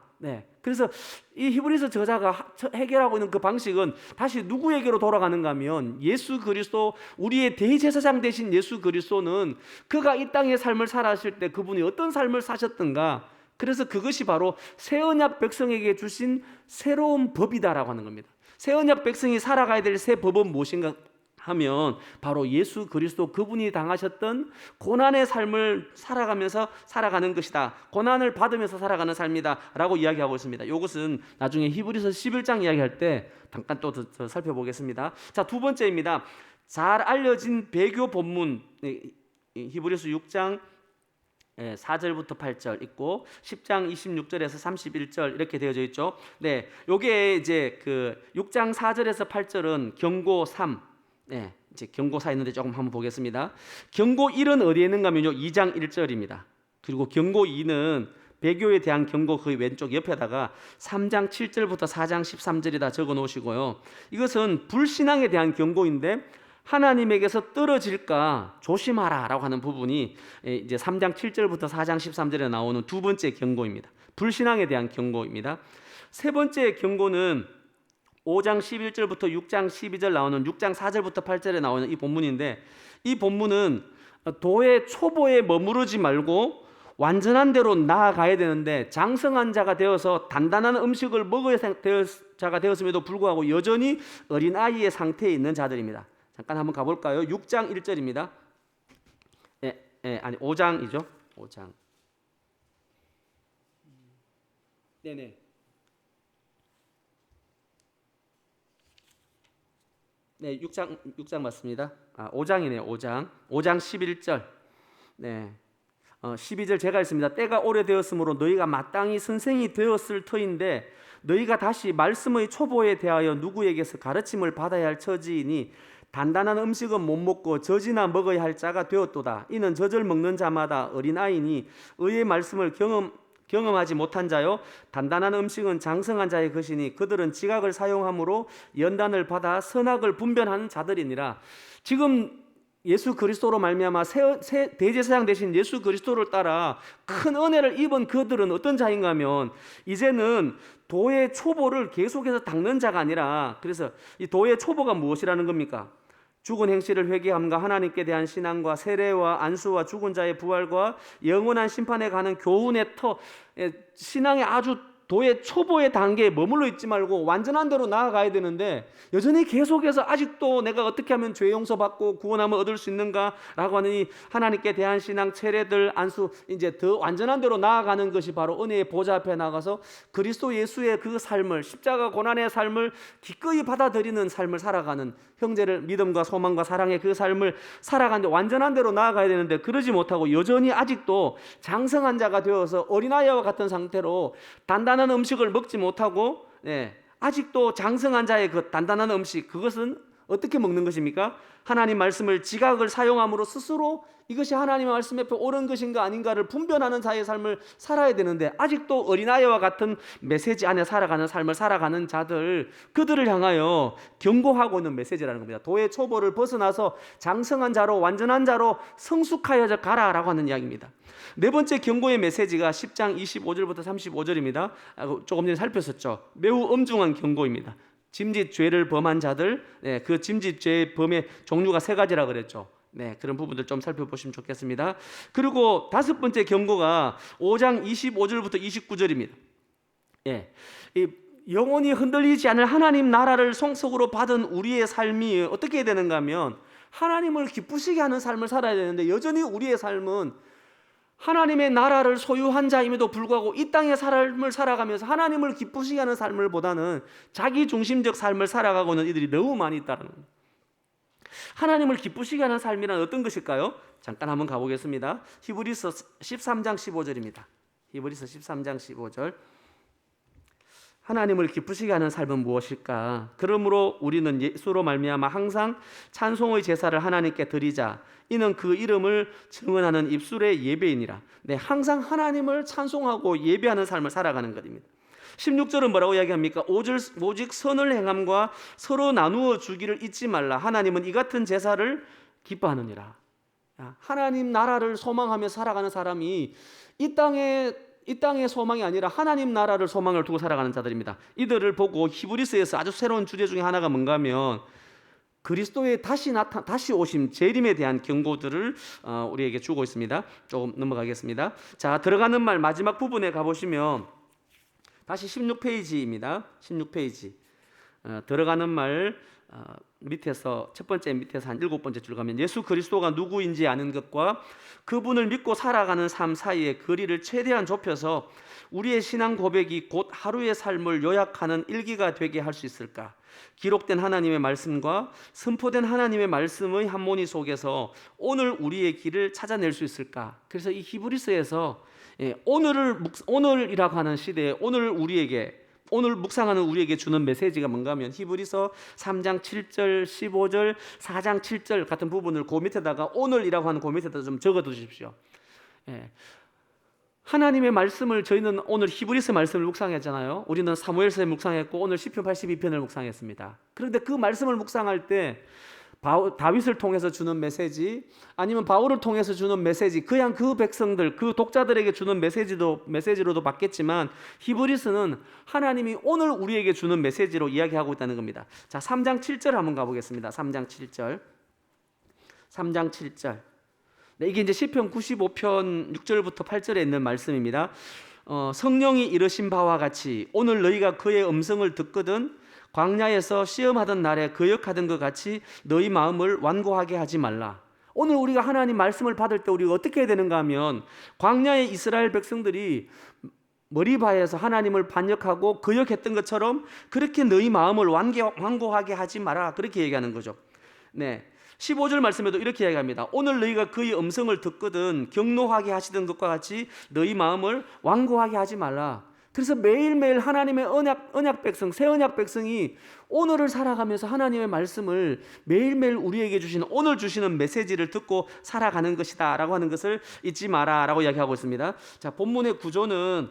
[SPEAKER 1] 그래서 이 히브리서 저자가 해결하고 있는 그 방식은 다시 누구에게로 돌아가는가 하면 예수 그리스도, 우리의 대제사장 되신 예수 그리스도는 그가 이 땅의 삶을 살아실 때 그분이 어떤 삶을 사셨던가, 그래서 그것이 바로 새 언약 백성에게 주신 새로운 법이다라고 하는 겁니다. 새 언약 백성이 살아가야 될 새 법은 무엇인가 하면 바로 예수 그리스도, 그분이 당하셨던 고난의 삶을 살아가면서 살아가는 것이다. 고난을 받으면서 살아가는 삶이다 라고 이야기하고 있습니다. 이것은 나중에 히브리서 11장 이야기할 때 잠깐 또 더 살펴보겠습니다. 자, 두 번째입니다. 잘 알려진 배교 본문, 히브리서 6장 4절부터 8절 있고 10장 26절에서 31절 이렇게 되어져 있죠. 요게 이제 그 6장 4절에서 8절은 경고 3, 이제 경고 4 있는데 조금 한번 보겠습니다. 경고 1은 어디에 있는가 하면요, 2장 1절입니다. 그리고 경고 2는 배교에 대한 경고 그 왼쪽 옆에다가 3장 7절부터 4장 13절이다 적어 놓으시고요. 이것은 불신앙에 대한 경고인데 하나님에게서 떨어질까 조심하라 라고 하는 부분이 이제 3장 7절부터 4장 13절에 나오는 두 번째 경고입니다. 불신앙에 대한 경고입니다. 세 번째 경고는 5장 11절부터 6장 12절 나오는 6장 4절부터 8절에 나오는 이 본문인데, 이 본문은 도의 초보에 머무르지 말고 완전한 대로 나아가야 되는데 장성한 자가 되어서 단단한 음식을 먹어야 될 자가 되었음에도 불구하고 여전히 어린아이의 상태에 있는 자들입니다. 잠깐 한번 가볼까요? 6장 1절입니다. 아니 5장이죠. 5장. 네네. 6장 맞습니다. 5장이네요. 5장 11절. 12절 제가 읽습니다. 때가 오래되었으므로 너희가 마땅히 선생이 되었을 터인데 너희가 다시 말씀의 초보에 대하여 누구에게서 가르침을 받아야 할 처지이니 단단한 음식은 못 먹고 젖이나 먹어야 할 자가 되었도다. 이는 젖을 먹는 자마다 어린아이니 의의 말씀을 경험하지 못한 자요, 단단한 음식은 장성한 자의 것이니 그들은 지각을 사용함으로 연단을 받아 선악을 분별하는 자들이니라. 지금 예수 그리스도로 말미암아 새 대제사장 되신 예수 그리스도를 따라 큰 은혜를 입은 그들은 어떤 자인가 하면 이제는 도의 초보를 계속해서 닦는 자가 아니라, 그래서 이 도의 초보가 무엇이라는 겁니까? 죽은 행실을 회개함과 하나님께 대한 신앙과 세례와 안수와 죽은 자의 부활과 영원한 심판에 가는 교훈의 터, 신앙의 아주 도의 초보의 단계에 머물러 있지 말고 완전한 대로 나아가야 되는데 여전히 계속해서 아직도 내가 어떻게 하면 죄 용서받고 구원함을 얻을 수 있는가라고 하는 이 하나님께 대한 신앙, 세례들, 안수, 이제 더 완전한 대로 나아가는 것이 바로 은혜의 보좌 앞에 나가서 그리스도 예수의 그 삶을, 십자가 고난의 삶을 기꺼이 받아들이는 삶을 살아가는, 형제를 믿음과 소망과 사랑의 그 삶을 살아가는데 완전한 대로 나아가야 되는데 그러지 못하고 여전히 아직도 장성한 자가 되어서 어린아이와 같은 상태로 단단한 음식을 먹지 못하고 아직도 장성한 자의 그 단단한 음식, 그것은 어떻게 먹는 것입니까? 하나님 말씀을 지각을 사용함으로 스스로 이것이 하나님의 말씀 앞에 옳은 것인가 아닌가를 분별하는 자의 삶을 살아야 되는데 아직도 어린아이와 같은 메시지 안에 살아가는 삶을 살아가는 자들, 그들을 향하여 경고하고 있는 메시지라는 겁니다. 도의 초보를 벗어나서 장성한 자로, 완전한 자로 성숙하여져 가라라고 하는 이야기입니다. 네 번째 경고의 메시지가 10장 25절부터 35절입니다. 조금 전에 살폈었죠. 매우 엄중한 경고입니다. 짐짓 죄를 범한 자들, 그 짐짓 죄의 범의 종류가 세 가지라 그랬죠. 그런 부분들 좀 살펴보시면 좋겠습니다. 그리고 다섯 번째 경고가 5장 25절부터 29절입니다. 이 영원히 흔들리지 않을 하나님 나라를 성속으로 받은 우리의 삶이 어떻게 되는가 하면 하나님을 기쁘시게 하는 삶을 살아야 되는데 여전히 우리의 삶은 하나님의 나라를 소유한 자임에도 불구하고 이 땅의 삶을 살아가면서 하나님을 기쁘시게 하는 삶을 보다는 자기 중심적 삶을 살아가고는 이들이 너무 많이 있다는 겁니다. 하나님을 기쁘시게 하는 삶이란 어떤 것일까요? 잠깐 한번 가보겠습니다. 히브리서 13장 15절입니다. 히브리서 13장 15절. 하나님을 기쁘시게 하는 삶은 무엇일까? 그러므로 우리는 예수로 말미암아 항상 찬송의 제사를 하나님께 드리자. 이는 그 이름을 증언하는 입술의 예배이니라. 네, 항상 하나님을 찬송하고 예배하는 삶을 살아가는 것입니다. 16절은 뭐라고 이야기합니까? 오직 선을 행함과 서로 나누어 주기를 잊지 말라. 하나님은 이 같은 제사를 기뻐하느니라. 하나님 나라를 소망하며 살아가는 사람이 이 땅의 소망이 아니라 하나님 나라를 소망을 두고 살아가는 자들입니다. 이들을 보고 히브리서에서 아주 새로운 주제 중에 하나가 뭔가 하면 그리스도의 다시 오심 재림에 대한 경고들을 우리에게 주고 있습니다. 조금 넘어가겠습니다. 자, 들어가는 말 마지막 부분에 가보시면 다시 16페이지입니다. 16페이지 들어가는 말 밑에서 첫 번째 밑에서 한 7번째 줄 가면 예수 그리스도가 누구인지 아는 것과 그분을 믿고 살아가는 삶 사이의 거리를 최대한 좁혀서 우리의 신앙 고백이 곧 하루의 삶을 요약하는 일기가 되게 할 수 있을까? 기록된 하나님의 말씀과 선포된 하나님의 말씀의 한모니 속에서 오늘 우리의 길을 찾아낼 수 있을까? 그래서 이 히브리서에서 오늘이라고 하는 시대에 오늘 묵상하는 우리에게 주는 메시지가 뭔가 하면 히브리서 3장 7절 15절 4장 7절 같은 부분을 그 밑에다가 오늘이라고 하는 그 밑에다 좀 적어 두십시오. 하나님의 말씀을 저희는 오늘 히브리서 말씀을 묵상했잖아요. 우리는 사무엘서에 묵상했고 오늘 시편 82편을 묵상했습니다. 그런데 그 말씀을 묵상할 때 다윗을 통해서 주는 메시지 아니면 바울을 통해서 주는 메시지 그냥 그 백성들 그 독자들에게 주는 메시지로도 받겠지만 히브리서는 하나님이 오늘 우리에게 주는 메시지로 이야기하고 있다는 겁니다. 자, 3장 7절 한번 가보겠습니다. 3장 7절. 네, 이게 이제 시편 95편 6절부터 8절에 있는 말씀입니다. 성령이 이르신 바와 같이 오늘 너희가 그의 음성을 듣거든 광야에서 시험하던 날에 거역하던 것 같이 너희 마음을 완고하게 하지 말라. 오늘 우리가 하나님 말씀을 받을 때 우리가 어떻게 해야 되는가 하면 광야의 이스라엘 백성들이 머리바에서 하나님을 반역하고 거역했던 것처럼 그렇게 너희 마음을 완고하게 하지 마라. 그렇게 얘기하는 거죠. 네. 15절 말씀에도 이렇게 이야기합니다. 오늘 너희가 그의 음성을 듣거든 경노하게 하시던 것과 같이 너희 마음을 완고하게 하지 말라. 그래서 매일매일 하나님의 언약 백성, 새 언약 백성이 오늘을 살아가면서 하나님의 말씀을 매일매일 우리에게 주시는 오늘 주시는 메시지를 듣고 살아가는 것이다 라고 하는 것을 잊지 마라 라고 이야기하고 있습니다. 자, 본문의 구조는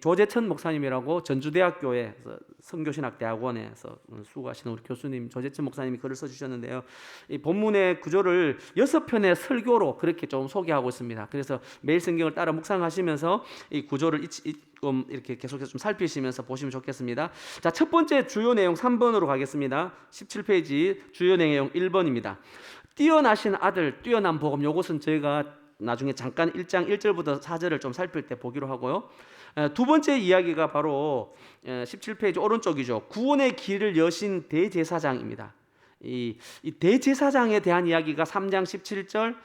[SPEAKER 1] 조재천 목사님이라고 전주대학교에 선교신학대학원에서 수고하시는 우리 교수님 조재천 목사님이 글을 써주셨는데요. 이 본문의 구조를 6편의 설교로 그렇게 좀 소개하고 있습니다. 그래서 매일 성경을 따라 묵상하시면서 이 구조를 이렇게 계속해서 좀 살피시면서 보시면 좋겠습니다. 자, 첫 번째 주요 내용 3번으로 가겠습니다. 17페이지 주요 내용 1번입니다. 뛰어나신 아들, 뛰어난 복음. 이것은 저희가 나중에 잠깐 1장 1절부터 4절을 좀 살필 때 보기로 하고요. 두 번째 이야기가 바로 17페이지 오른쪽이죠. 구원의 길을 여신 대제사장입니다. 이 대제사장에 대한 이야기가 3장 17절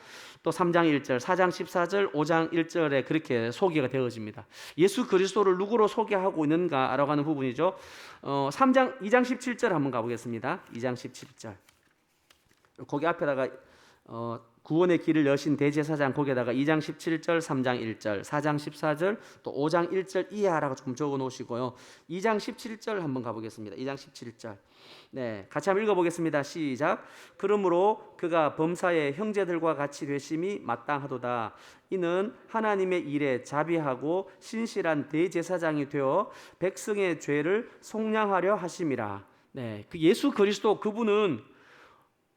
[SPEAKER 1] 또 3장 1절, 4장 14절, 5장 1절에 그렇게 소개가 되어집니다. 예수 그리스도를 누구로 소개하고 있는가라고 하는 부분이죠. 2장 17절 한번 가보겠습니다. 2장 17절. 거기 앞에다가 구원의 길을 여신 대제사장 거기에다가 2장 17절, 3장 1절, 4장 14절, 또 5장 1절 이하라고 좀 적어 놓으시고요. 2장 17절 한번 가보겠습니다. 2장 17절. 네, 같이 한번 읽어보겠습니다. 시작. 그러므로 그가 범사의 형제들과 같이 되심이 마땅하도다. 이는 하나님의 일에 자비하고 신실한 대제사장이 되어 백성의 죄를 속량하려 하심이라. 네, 그 예수 그리스도 그분은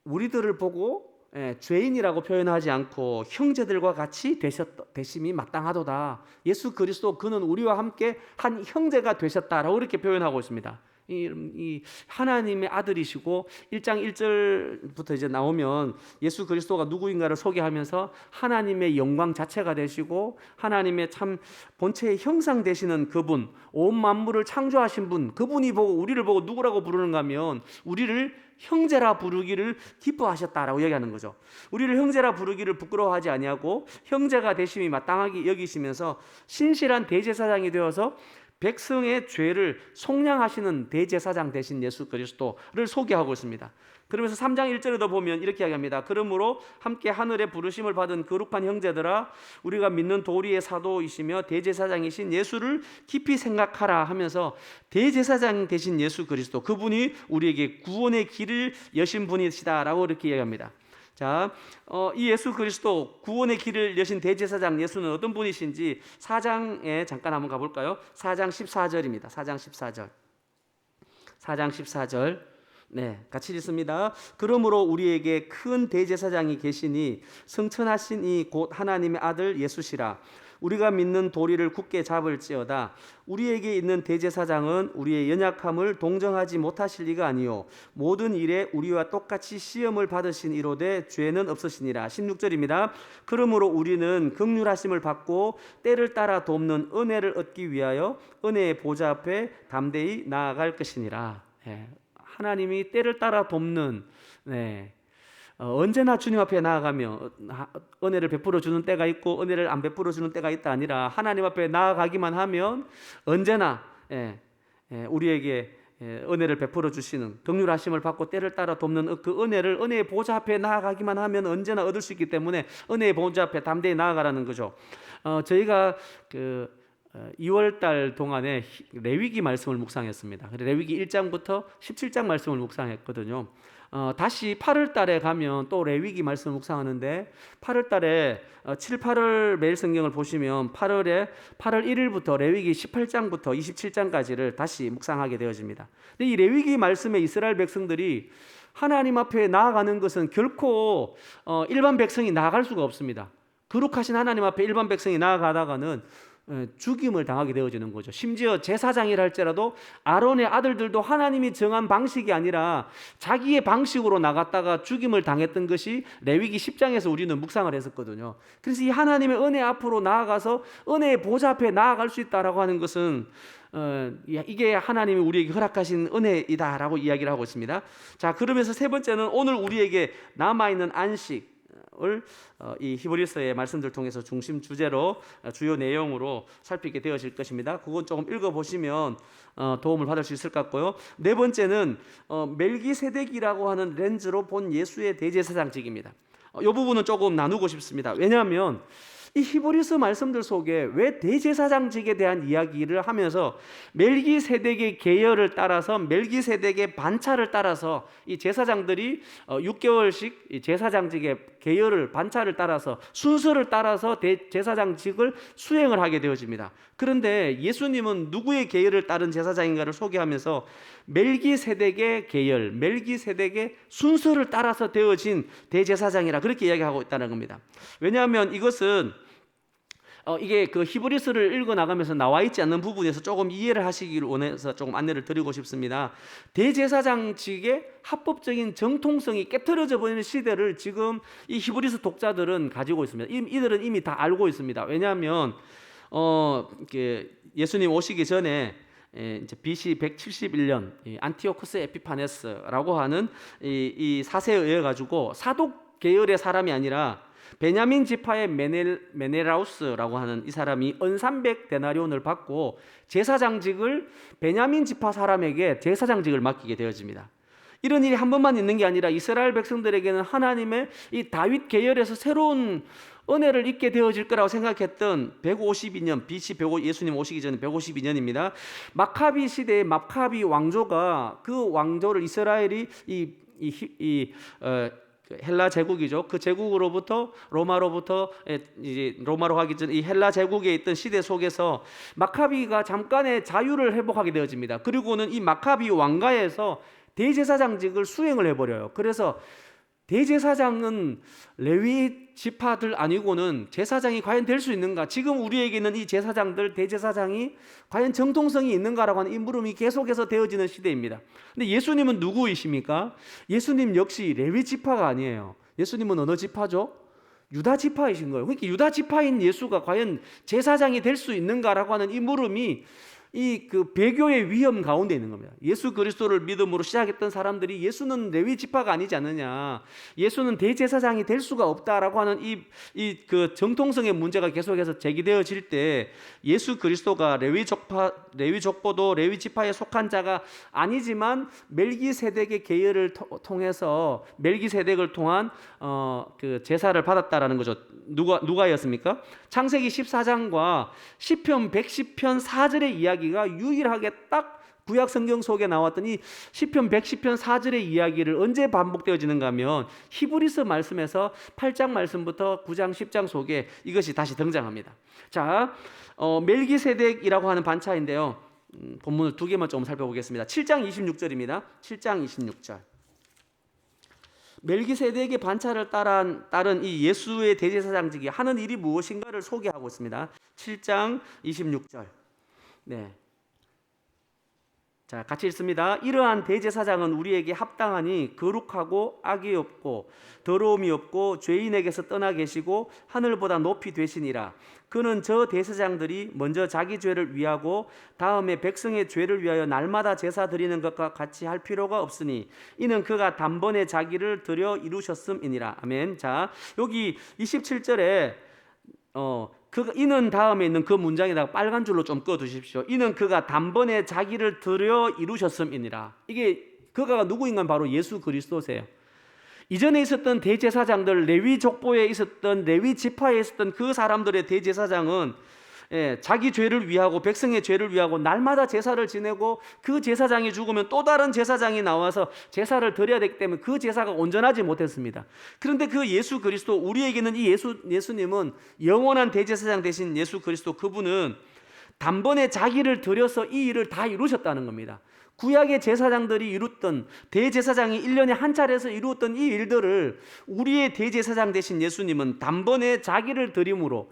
[SPEAKER 1] 우리들을 보고 죄인이라고 표현하지 않고 형제들과 같이 되심이 마땅하도다. 예수 그리스도 그는 우리와 함께 한 형제가 되셨다라고 이렇게 표현하고 있습니다. 이 하나님의 아들이시고 1장 1절부터 이제 나오면 예수 그리스도가 누구인가를 소개하면서 하나님의 영광 자체가 되시고 하나님의 참 본체의 형상 되시는 그분, 온 만물을 창조하신 분, 그분이 보고 우리를 보고 누구라고 부르는가 하면 우리를 형제라 부르기를 기뻐하셨다라고 얘기하는 거죠. 우리를 형제라 부르기를 부끄러워하지 아니하고 형제가 되심이 마땅하게 여기시면서 신실한 대제사장이 되어서 백성의 죄를 속량하시는 대제사장 되신 예수 그리스도를 소개하고 있습니다. 그러면서 3장 1절에도 보면 이렇게 이야기합니다. 그러므로 함께 하늘의 부르심을 받은 거룩한 형제들아, 우리가 믿는 도리의 사도이시며 대제사장이신 예수를 깊이 생각하라 하면서 대제사장 되신 예수 그리스도, 그분이 우리에게 구원의 길을 여신 분이시다라고 이렇게 이야기합니다. 자, 이 예수 그리스도 구원의 길을 여신 대제사장 예수는 어떤 분이신지 4장에 잠깐 한번 가볼까요? 4장 14절입니다. 4장 14절. 4장 14절. 네, 같이 읽습니다. 그러므로 우리에게 큰 대제사장이 계시니 성천하신 이 곧 하나님의 아들 예수시라. 우리가 믿는 도리를 굳게 잡을지어다. 우리에게 있는 대제사장은 우리의 연약함을 동정하지 못하실 리가 아니요 모든 일에 우리와 똑같이 시험을 받으신 이로되 죄는 없으시니라. 16절입니다. 그러므로 우리는 긍휼하심을 받고 때를 따라 돕는 은혜를 얻기 위하여 은혜의 보좌 앞에 담대히 나아갈 것이니라. 네. 하나님이 때를 따라 돕는, 언제나 주님 앞에 나아가며 은혜를 베풀어 주는 때가 있고 은혜를 안 베풀어 주는 때가 있다 아니라 하나님 앞에 나아가기만 하면 언제나 우리에게 은혜를 베풀어 주시는, 긍휼하심을 받고 때를 따라 돕는 그 은혜를 은혜의 보좌 앞에 나아가기만 하면 언제나 얻을 수 있기 때문에 은혜의 보좌 앞에 담대히 나아가라는 거죠. 저희가 2월 달 동안에 레위기 말씀을 묵상했습니다. 레위기 1장부터 17장 말씀을 묵상했거든요. 다시 8월 달에 가면 또 레위기 말씀을 묵상하는데 8월 달에 7, 8월 매일 성경을 보시면 8월 1일부터 레위기 18장부터 27장까지를 다시 묵상하게 되어집니다. 근데 이 레위기 말씀에 이스라엘 백성들이 하나님 앞에 나아가는 것은 결코 일반 백성이 나아갈 수가 없습니다. 거룩하신 하나님 앞에 일반 백성이 나아가다가는 죽임을 당하게 되어지는 거죠. 심지어 제사장이라 할지라도 아론의 아들들도 하나님이 정한 방식이 아니라 자기의 방식으로 나갔다가 죽임을 당했던 것이 레위기 10장에서 우리는 묵상을 했었거든요. 그래서 이 하나님의 은혜 앞으로 나아가서 은혜의 보좌 앞에 나아갈 수 있다라고 하는 것은 이게 하나님이 우리에게 허락하신 은혜이다라고 이야기를 하고 있습니다. 자, 그러면서 세 번째는 오늘 우리에게 남아있는 안식, 이 히브리서의 말씀들 통해서 중심 주제로 주요 내용으로 살피게 되어질 것입니다. 그건 조금 읽어보시면 도움을 받을 수 있을 것 같고요. 네 번째는 멜기세덱이라고 하는 렌즈로 본 예수의 대제사장직입니다. 이 부분은 조금 나누고 싶습니다. 왜냐하면 이 히브리서 말씀들 속에 왜 대제사장직에 대한 이야기를 하면서 멜기세덱의 계열을 따라서 멜기세덱의 반차를 따라서 이 제사장들이 6개월씩 이 제사장직의 계열을 반차를 따라서 순서를 따라서 제사장직을 수행을 하게 되어집니다. 그런데 예수님은 누구의 계열을 따른 제사장인가를 소개하면서 멜기세덱의 계열, 멜기세덱의 순서를 따라서 되어진 대제사장이라 그렇게 이야기하고 있다는 겁니다. 왜냐하면 이것은 이게 그 히브리서를 읽어 나가면서 나와 있지 않는 부분에서 조금 이해를 하시기를 원해서 조금 안내를 드리고 싶습니다. 대제사장직의 합법적인 정통성이 깨트려져 버리는 시대를 지금 이 히브리서 독자들은 가지고 있습니다. 이들은 이미 다 알고 있습니다. 왜냐하면 예수님 오시기 전에 이제 BC 171년 안티오코스 에피파네스라고 하는 이 사세에 의해 가지고 사독 계열의 사람이 아니라 베냐민 지파의 메네라우스라고 하는 이 사람이 은 300데나리온을 받고 제사장직을 베냐민 지파 사람에게 제사장직을 맡기게 되어집니다. 이런 일이 한 번만 있는 게 아니라 이스라엘 백성들에게는 하나님의 이 다윗 계열에서 새로운 은혜를 입게 되어질 거라고 생각했던 152년 BC 예수님 오시기 전에 152년입니다. 마카비 시대의 마카비 왕조가 그 왕조를 이스라엘이 헬라 제국이죠. 그 제국으로부터 이제 로마로 가기 전 이 헬라 제국에 있던 시대 속에서 마카비가 잠깐의 자유를 회복하게 되어집니다. 그리고는 이 마카비 왕가에서 대제사장직을 수행을 해버려요. 그래서 대제사장은 레위 지파들 아니고는 제사장이 과연 될 수 있는가? 지금 우리에게는 이 제사장들, 대제사장이 과연 정통성이 있는가라고 하는 이 물음이 계속해서 되어지는 시대입니다. 근데 예수님은 누구이십니까? 예수님 역시 레위 지파가 아니에요. 예수님은 어느 지파죠? 유다 지파이신 거예요. 그러니까 유다 지파인 예수가 과연 제사장이 될 수 있는가라고 하는 이 물음이 이 그 배교의 위험 가운데 있는 겁니다. 예수 그리스도를 믿음으로 시작했던 사람들이 예수는 레위 지파가 아니지 않느냐, 예수는 대제사장이 될 수가 없다라고 하는 이 그 정통성의 문제가 계속해서 제기되어질 때 예수 그리스도가 레위 족보도 레위 지파에 속한 자가 아니지만 멜기세덱의 계율을 통해서 멜기세덱을 통한 그 제사를 받았다라는 거죠. 누가였습니까? 창세기 14장과 시편 110편 4절의 이야기가 유일하게 딱 구약 성경 속에 나왔던 이 시편 110편 4절의 이야기를 언제 반복되어지는가 하면 히브리서 말씀에서 8장 말씀부터 9장 10장 속에 이것이 다시 등장합니다. 자, 멜기세덱이라고 하는 반차인데요. 본문을 두 개만 좀 살펴보겠습니다. 7장 26절입니다. 7장 26절. 멜기세덱의 반차를 따른 이 예수의 대제사장직이 하는 일이 무엇인가를 소개하고 있습니다. 7장 26절. 네. 자, 같이 읽습니다. 이러한 대제사장은 우리에게 합당하니 거룩하고 악이 없고 더러움이 없고 죄인에게서 떠나 계시고 하늘보다 높이 되시니라. 그는 저 대제사장들이 먼저 자기 죄를 위하고 다음에 백성의 죄를 위하여 날마다 제사 드리는 것과 같이 할 필요가 없으니 이는 그가 단번에 자기를 드려 이루셨음이니라. 아멘. 자, 여기 27절에 이는 다음에 있는 그 문장에다가 빨간 줄로 좀 꺼두십시오. 이는 그가 단번에 자기를 드려 이루셨음이니라. 이게 그가 누구인가 바로 예수 그리스도세요. 이전에 있었던 대제사장들, 레위 족보에 있었던 레위 지파에 있었던 그 사람들의 대제사장은 자기 죄를 위하고 백성의 죄를 위하고 날마다 제사를 지내고 그 제사장이 죽으면 또 다른 제사장이 나와서 제사를 드려야 되기 때문에 그 제사가 온전하지 못했습니다. 그런데 그 예수 그리스도, 우리에게는 이 예수님은 영원한 대제사장 되신 예수 그리스도, 그분은 단번에 자기를 드려서 이 일을 다 이루셨다는 겁니다. 구약의 제사장들이 이뤘던, 대제사장이 1년에 한 차례에서 이루었던 이 일들을 우리의 대제사장 되신 예수님은 단번에 자기를 드림으로,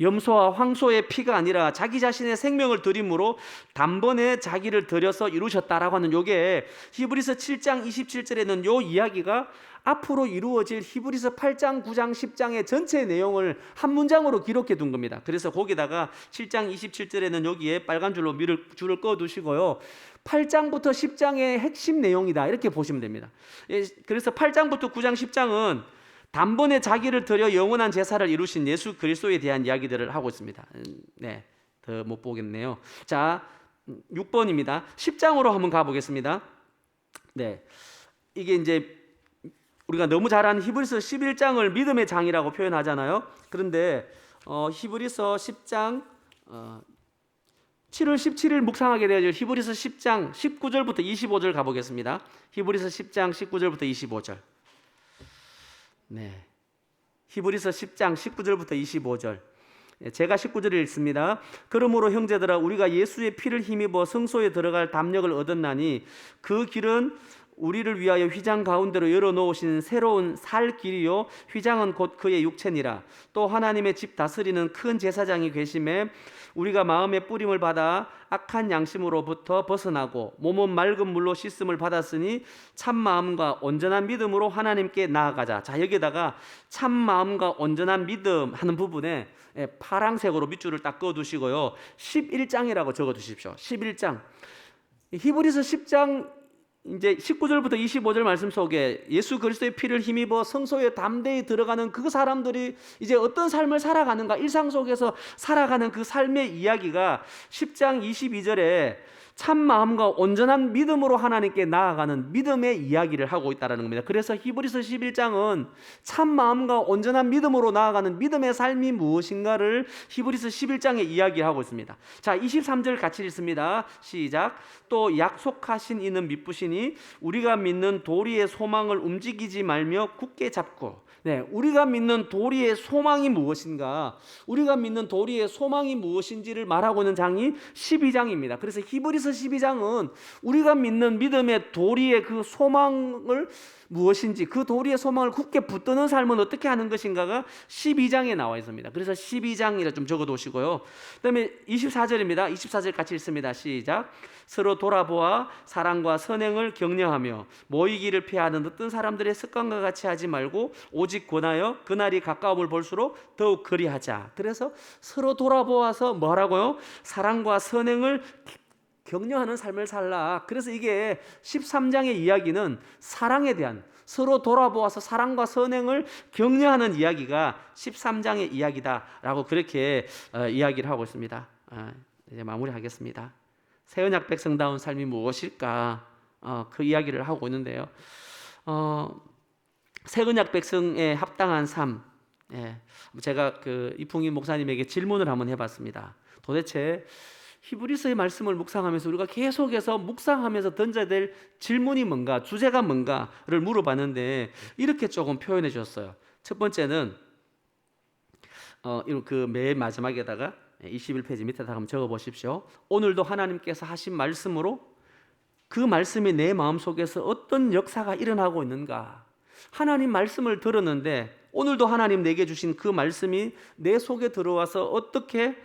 [SPEAKER 1] 염소와 황소의 피가 아니라 자기 자신의 생명을 드림으로 단번에 자기를 드려서 이루셨다라고 하는 요게 히브리서 7장 27절에는 요 이야기가 앞으로 이루어질 히브리서 8장, 9장, 10장의 전체 내용을 한 문장으로 기록해 둔 겁니다. 그래서 거기다가 7장 27절에는 여기에 빨간 줄로 줄을 꺼 두시고요. 8장부터 10장의 핵심 내용이다, 이렇게 보시면 됩니다. 그래서 8장부터 9장, 10장은 단번에 자기를 드려 영원한 제사를 이루신 예수 그리스도에 대한 이야기들을 하고 있습니다. 네, 더 못 보겠네요. 자, 6번입니다. 10장으로 한번 가보겠습니다. 네, 이게 이제 우리가 너무 잘 아는 히브리서 11장을 믿음의 장이라고 표현하잖아요. 그런데 히브리서 10장 7월 17일 묵상하게 되어질 히브리서 10장 19절부터 25절 가보겠습니다. 히브리서 10장 19절부터 25절. 네, 히브리서 10장 19절부터 25절. 제가 19절을 읽습니다. 그러므로 형제들아, 우리가 예수의 피를 힘입어 성소에 들어갈 담력을 얻었나니 그 길은 우리를 위하여 휘장 가운데로 열어놓으신 새로운 살 길이요, 휘장은 곧 그의 육체니라. 또 하나님의 집 다스리는 큰 제사장이 계심에 우리가 마음의 뿌림을 받아 악한 양심으로부터 벗어나고 몸은 맑은 물로 씻음을 받았으니 참 마음과 온전한 믿음으로 하나님께 나아가자. 자, 여기다가 참 마음과 온전한 믿음 하는 부분에 파랑색으로 밑줄을 딱 그어두시고요, 11장이라고 적어두십시오. 11장. 히브리서 10장 이제 19절부터 25절 말씀 속에 예수 그리스도의 피를 힘입어 성소에 담대히 들어가는 그 사람들이 이제 어떤 삶을 살아가는가, 일상 속에서 살아가는 그 삶의 이야기가 10장 22절에 참 마음과 온전한 믿음으로 하나님께 나아가는 믿음의 이야기를 하고 있다는 겁니다. 그래서 히브리서 11장은 참 마음과 온전한 믿음으로 나아가는 믿음의 삶이 무엇인가를 히브리서 11장에 이야기하고 있습니다. 자, 23절 같이 읽습니다. 시작. 또 약속하신 이는 미쁘시니 우리가 믿는 도리의 소망을 움직이지 말며 굳게 잡고. 네, 우리가 믿는 도리의 소망이 무엇인가, 우리가 믿는 도리의 소망이 무엇인지를 말하고 있는 장이 12장입니다. 그래서 히브리서 히브리서 12장은 우리가 믿는 믿음의 도리의 그 소망을 무엇인지, 그 도리의 소망을 굳게 붙드는 삶은 어떻게 하는 것인가가 12장에 나와 있습니다. 그래서 12장이라 좀 적어 두시고요. 그다음에 24절입니다. 24절 같이 읽습니다. 시작. 서로 돌아보아 사랑과 선행을 격려하며 모이기를 피하는 어떤 사람들의 습관과 같이 하지 말고 오직 권하여 그날이 가까움을 볼수록 더욱 그리하자. 그래서 서로 돌아보아서 뭐라고요? 사랑과 선행을 격려하는 삶을 살라. 그래서 이게 13장의 이야기는 사랑에 대한, 서로 돌아보아서 사랑과 선행을 격려하는 이야기가 13장의 이야기다라고 그렇게 이야기를 하고 있습니다. 이제 마무리하겠습니다. 새 언약 백성다운 삶이 무엇일까? 그 이야기를 하고 있는데요. 새 언약 백성에 합당한 삶. 제가 이풍희 목사님에게 질문을 한번 해봤습니다. 도대체 히브리서의 말씀을 묵상하면서 우리가 계속해서 묵상하면서 던져야 될 질문이 뭔가, 주제가 뭔가를 물어봤는데 이렇게 조금 표현해 주셨어요. 첫 번째는 그 맨 마지막에다가 21페이지 밑에다가 한번 적어 보십시오. 오늘도 하나님께서 하신 말씀으로 그 말씀이 내 마음속에서 어떤 역사가 일어나고 있는가. 하나님 말씀을 들었는데 오늘도 하나님 내게 주신 그 말씀이 내 속에 들어와서 어떻게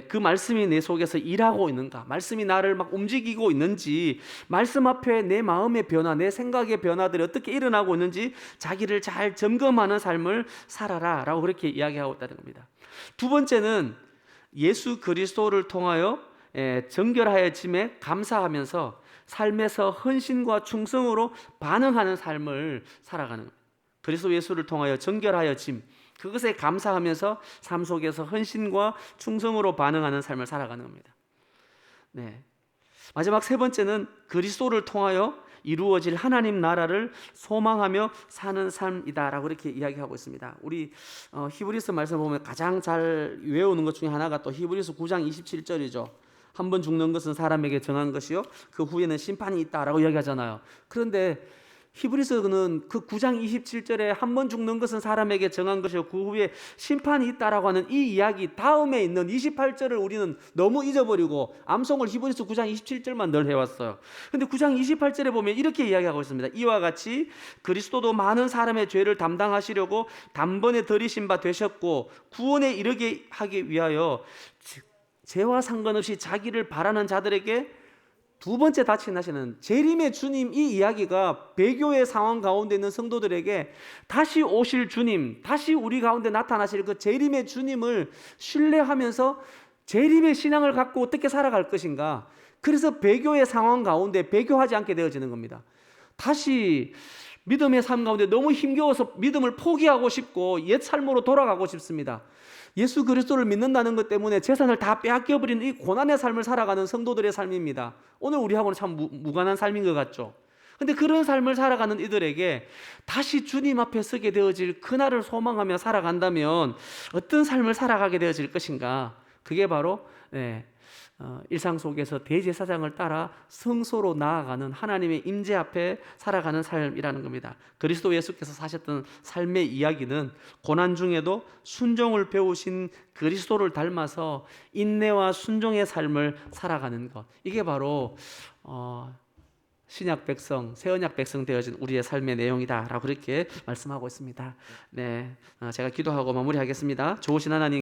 [SPEAKER 1] 그 말씀이 내 속에서 일하고 있는가, 말씀이 나를 막 움직이고 있는지, 말씀 앞에 내 마음의 변화, 내 생각의 변화들이 어떻게 일어나고 있는지 자기를 잘 점검하는 삶을 살아라 라고 그렇게 이야기하고 있다는 겁니다. 두 번째는 예수 그리스도를 통하여 정결하여짐에 감사하면서 삶에서 헌신과 충성으로 반응하는 삶을 살아가는 겁니다. 그리스도 예수를 통하여 정결하여짐, 그것에 감사하면서 삶 속에서 헌신과 충성으로 반응하는 삶을 살아가는 겁니다. 마지막 세 번째는 그리스도를 통하여 이루어질 하나님 나라를 소망하며 사는 삶이다라고 이렇게 이야기하고 있습니다. 우리 히브리서 말씀 보면 가장 잘 외우는 것 중에 하나가 또 히브리서 9장 27절이죠. 한 번 죽는 것은 사람에게 정한 것이요 그 후에는 심판이 있다라고 이야기하잖아요. 그런데 히브리서는 그 9장 27절에 한 번 죽는 것은 사람에게 정한 것이요 그 후에 심판이 있다라고 하는 이 이야기 다음에 있는 28절을 우리는 너무 잊어버리고 암송을 히브리서 9장 27절만 늘 해왔어요. 그런데 9장 28절에 보면 이렇게 이야기하고 있습니다. 이와 같이 그리스도도 많은 사람의 죄를 담당하시려고 단번에 들이신 바 되셨고 구원에 이르게 하기 위하여 죄와 상관없이 자기를 바라는 자들에게 두 번째 다친하시는 재림의 주님, 이 이야기가 배교의 상황 가운데 있는 성도들에게 다시 오실 주님, 다시 우리 가운데 나타나실 그 재림의 주님을 신뢰하면서 재림의 신앙을 갖고 어떻게 살아갈 것인가. 그래서 배교의 상황 가운데 배교하지 않게 되어지는 겁니다. 다시 믿음의 삶 가운데 너무 힘겨워서 믿음을 포기하고 싶고 옛 삶으로 돌아가고 싶습니다. 예수 그리스도를 믿는다는 것 때문에 재산을 다 빼앗겨버린 이 고난의 삶을 살아가는 성도들의 삶입니다. 오늘 우리하고는 참 무관한 삶인 것 같죠. 그런데 그런 삶을 살아가는 이들에게 다시 주님 앞에 서게 되어질 그날을 소망하며 살아간다면 어떤 삶을 살아가게 되어질 것인가. 그게 바로 일상 속에서 대제사장을 따라 성소로 나아가는 하나님의 임재 앞에 살아가는 삶이라는 겁니다. 그리스도 예수께서 사셨던 삶의 이야기는 고난 중에도 순종을 배우신 그리스도를 닮아서 인내와 순종의 삶을 살아가는 것, 이게 바로 신약 백성, 새 언약 백성 되어진 우리의 삶의 내용이다라고 그렇게 말씀하고 있습니다. 제가 기도하고 마무리하겠습니다. 좋으신 하나님,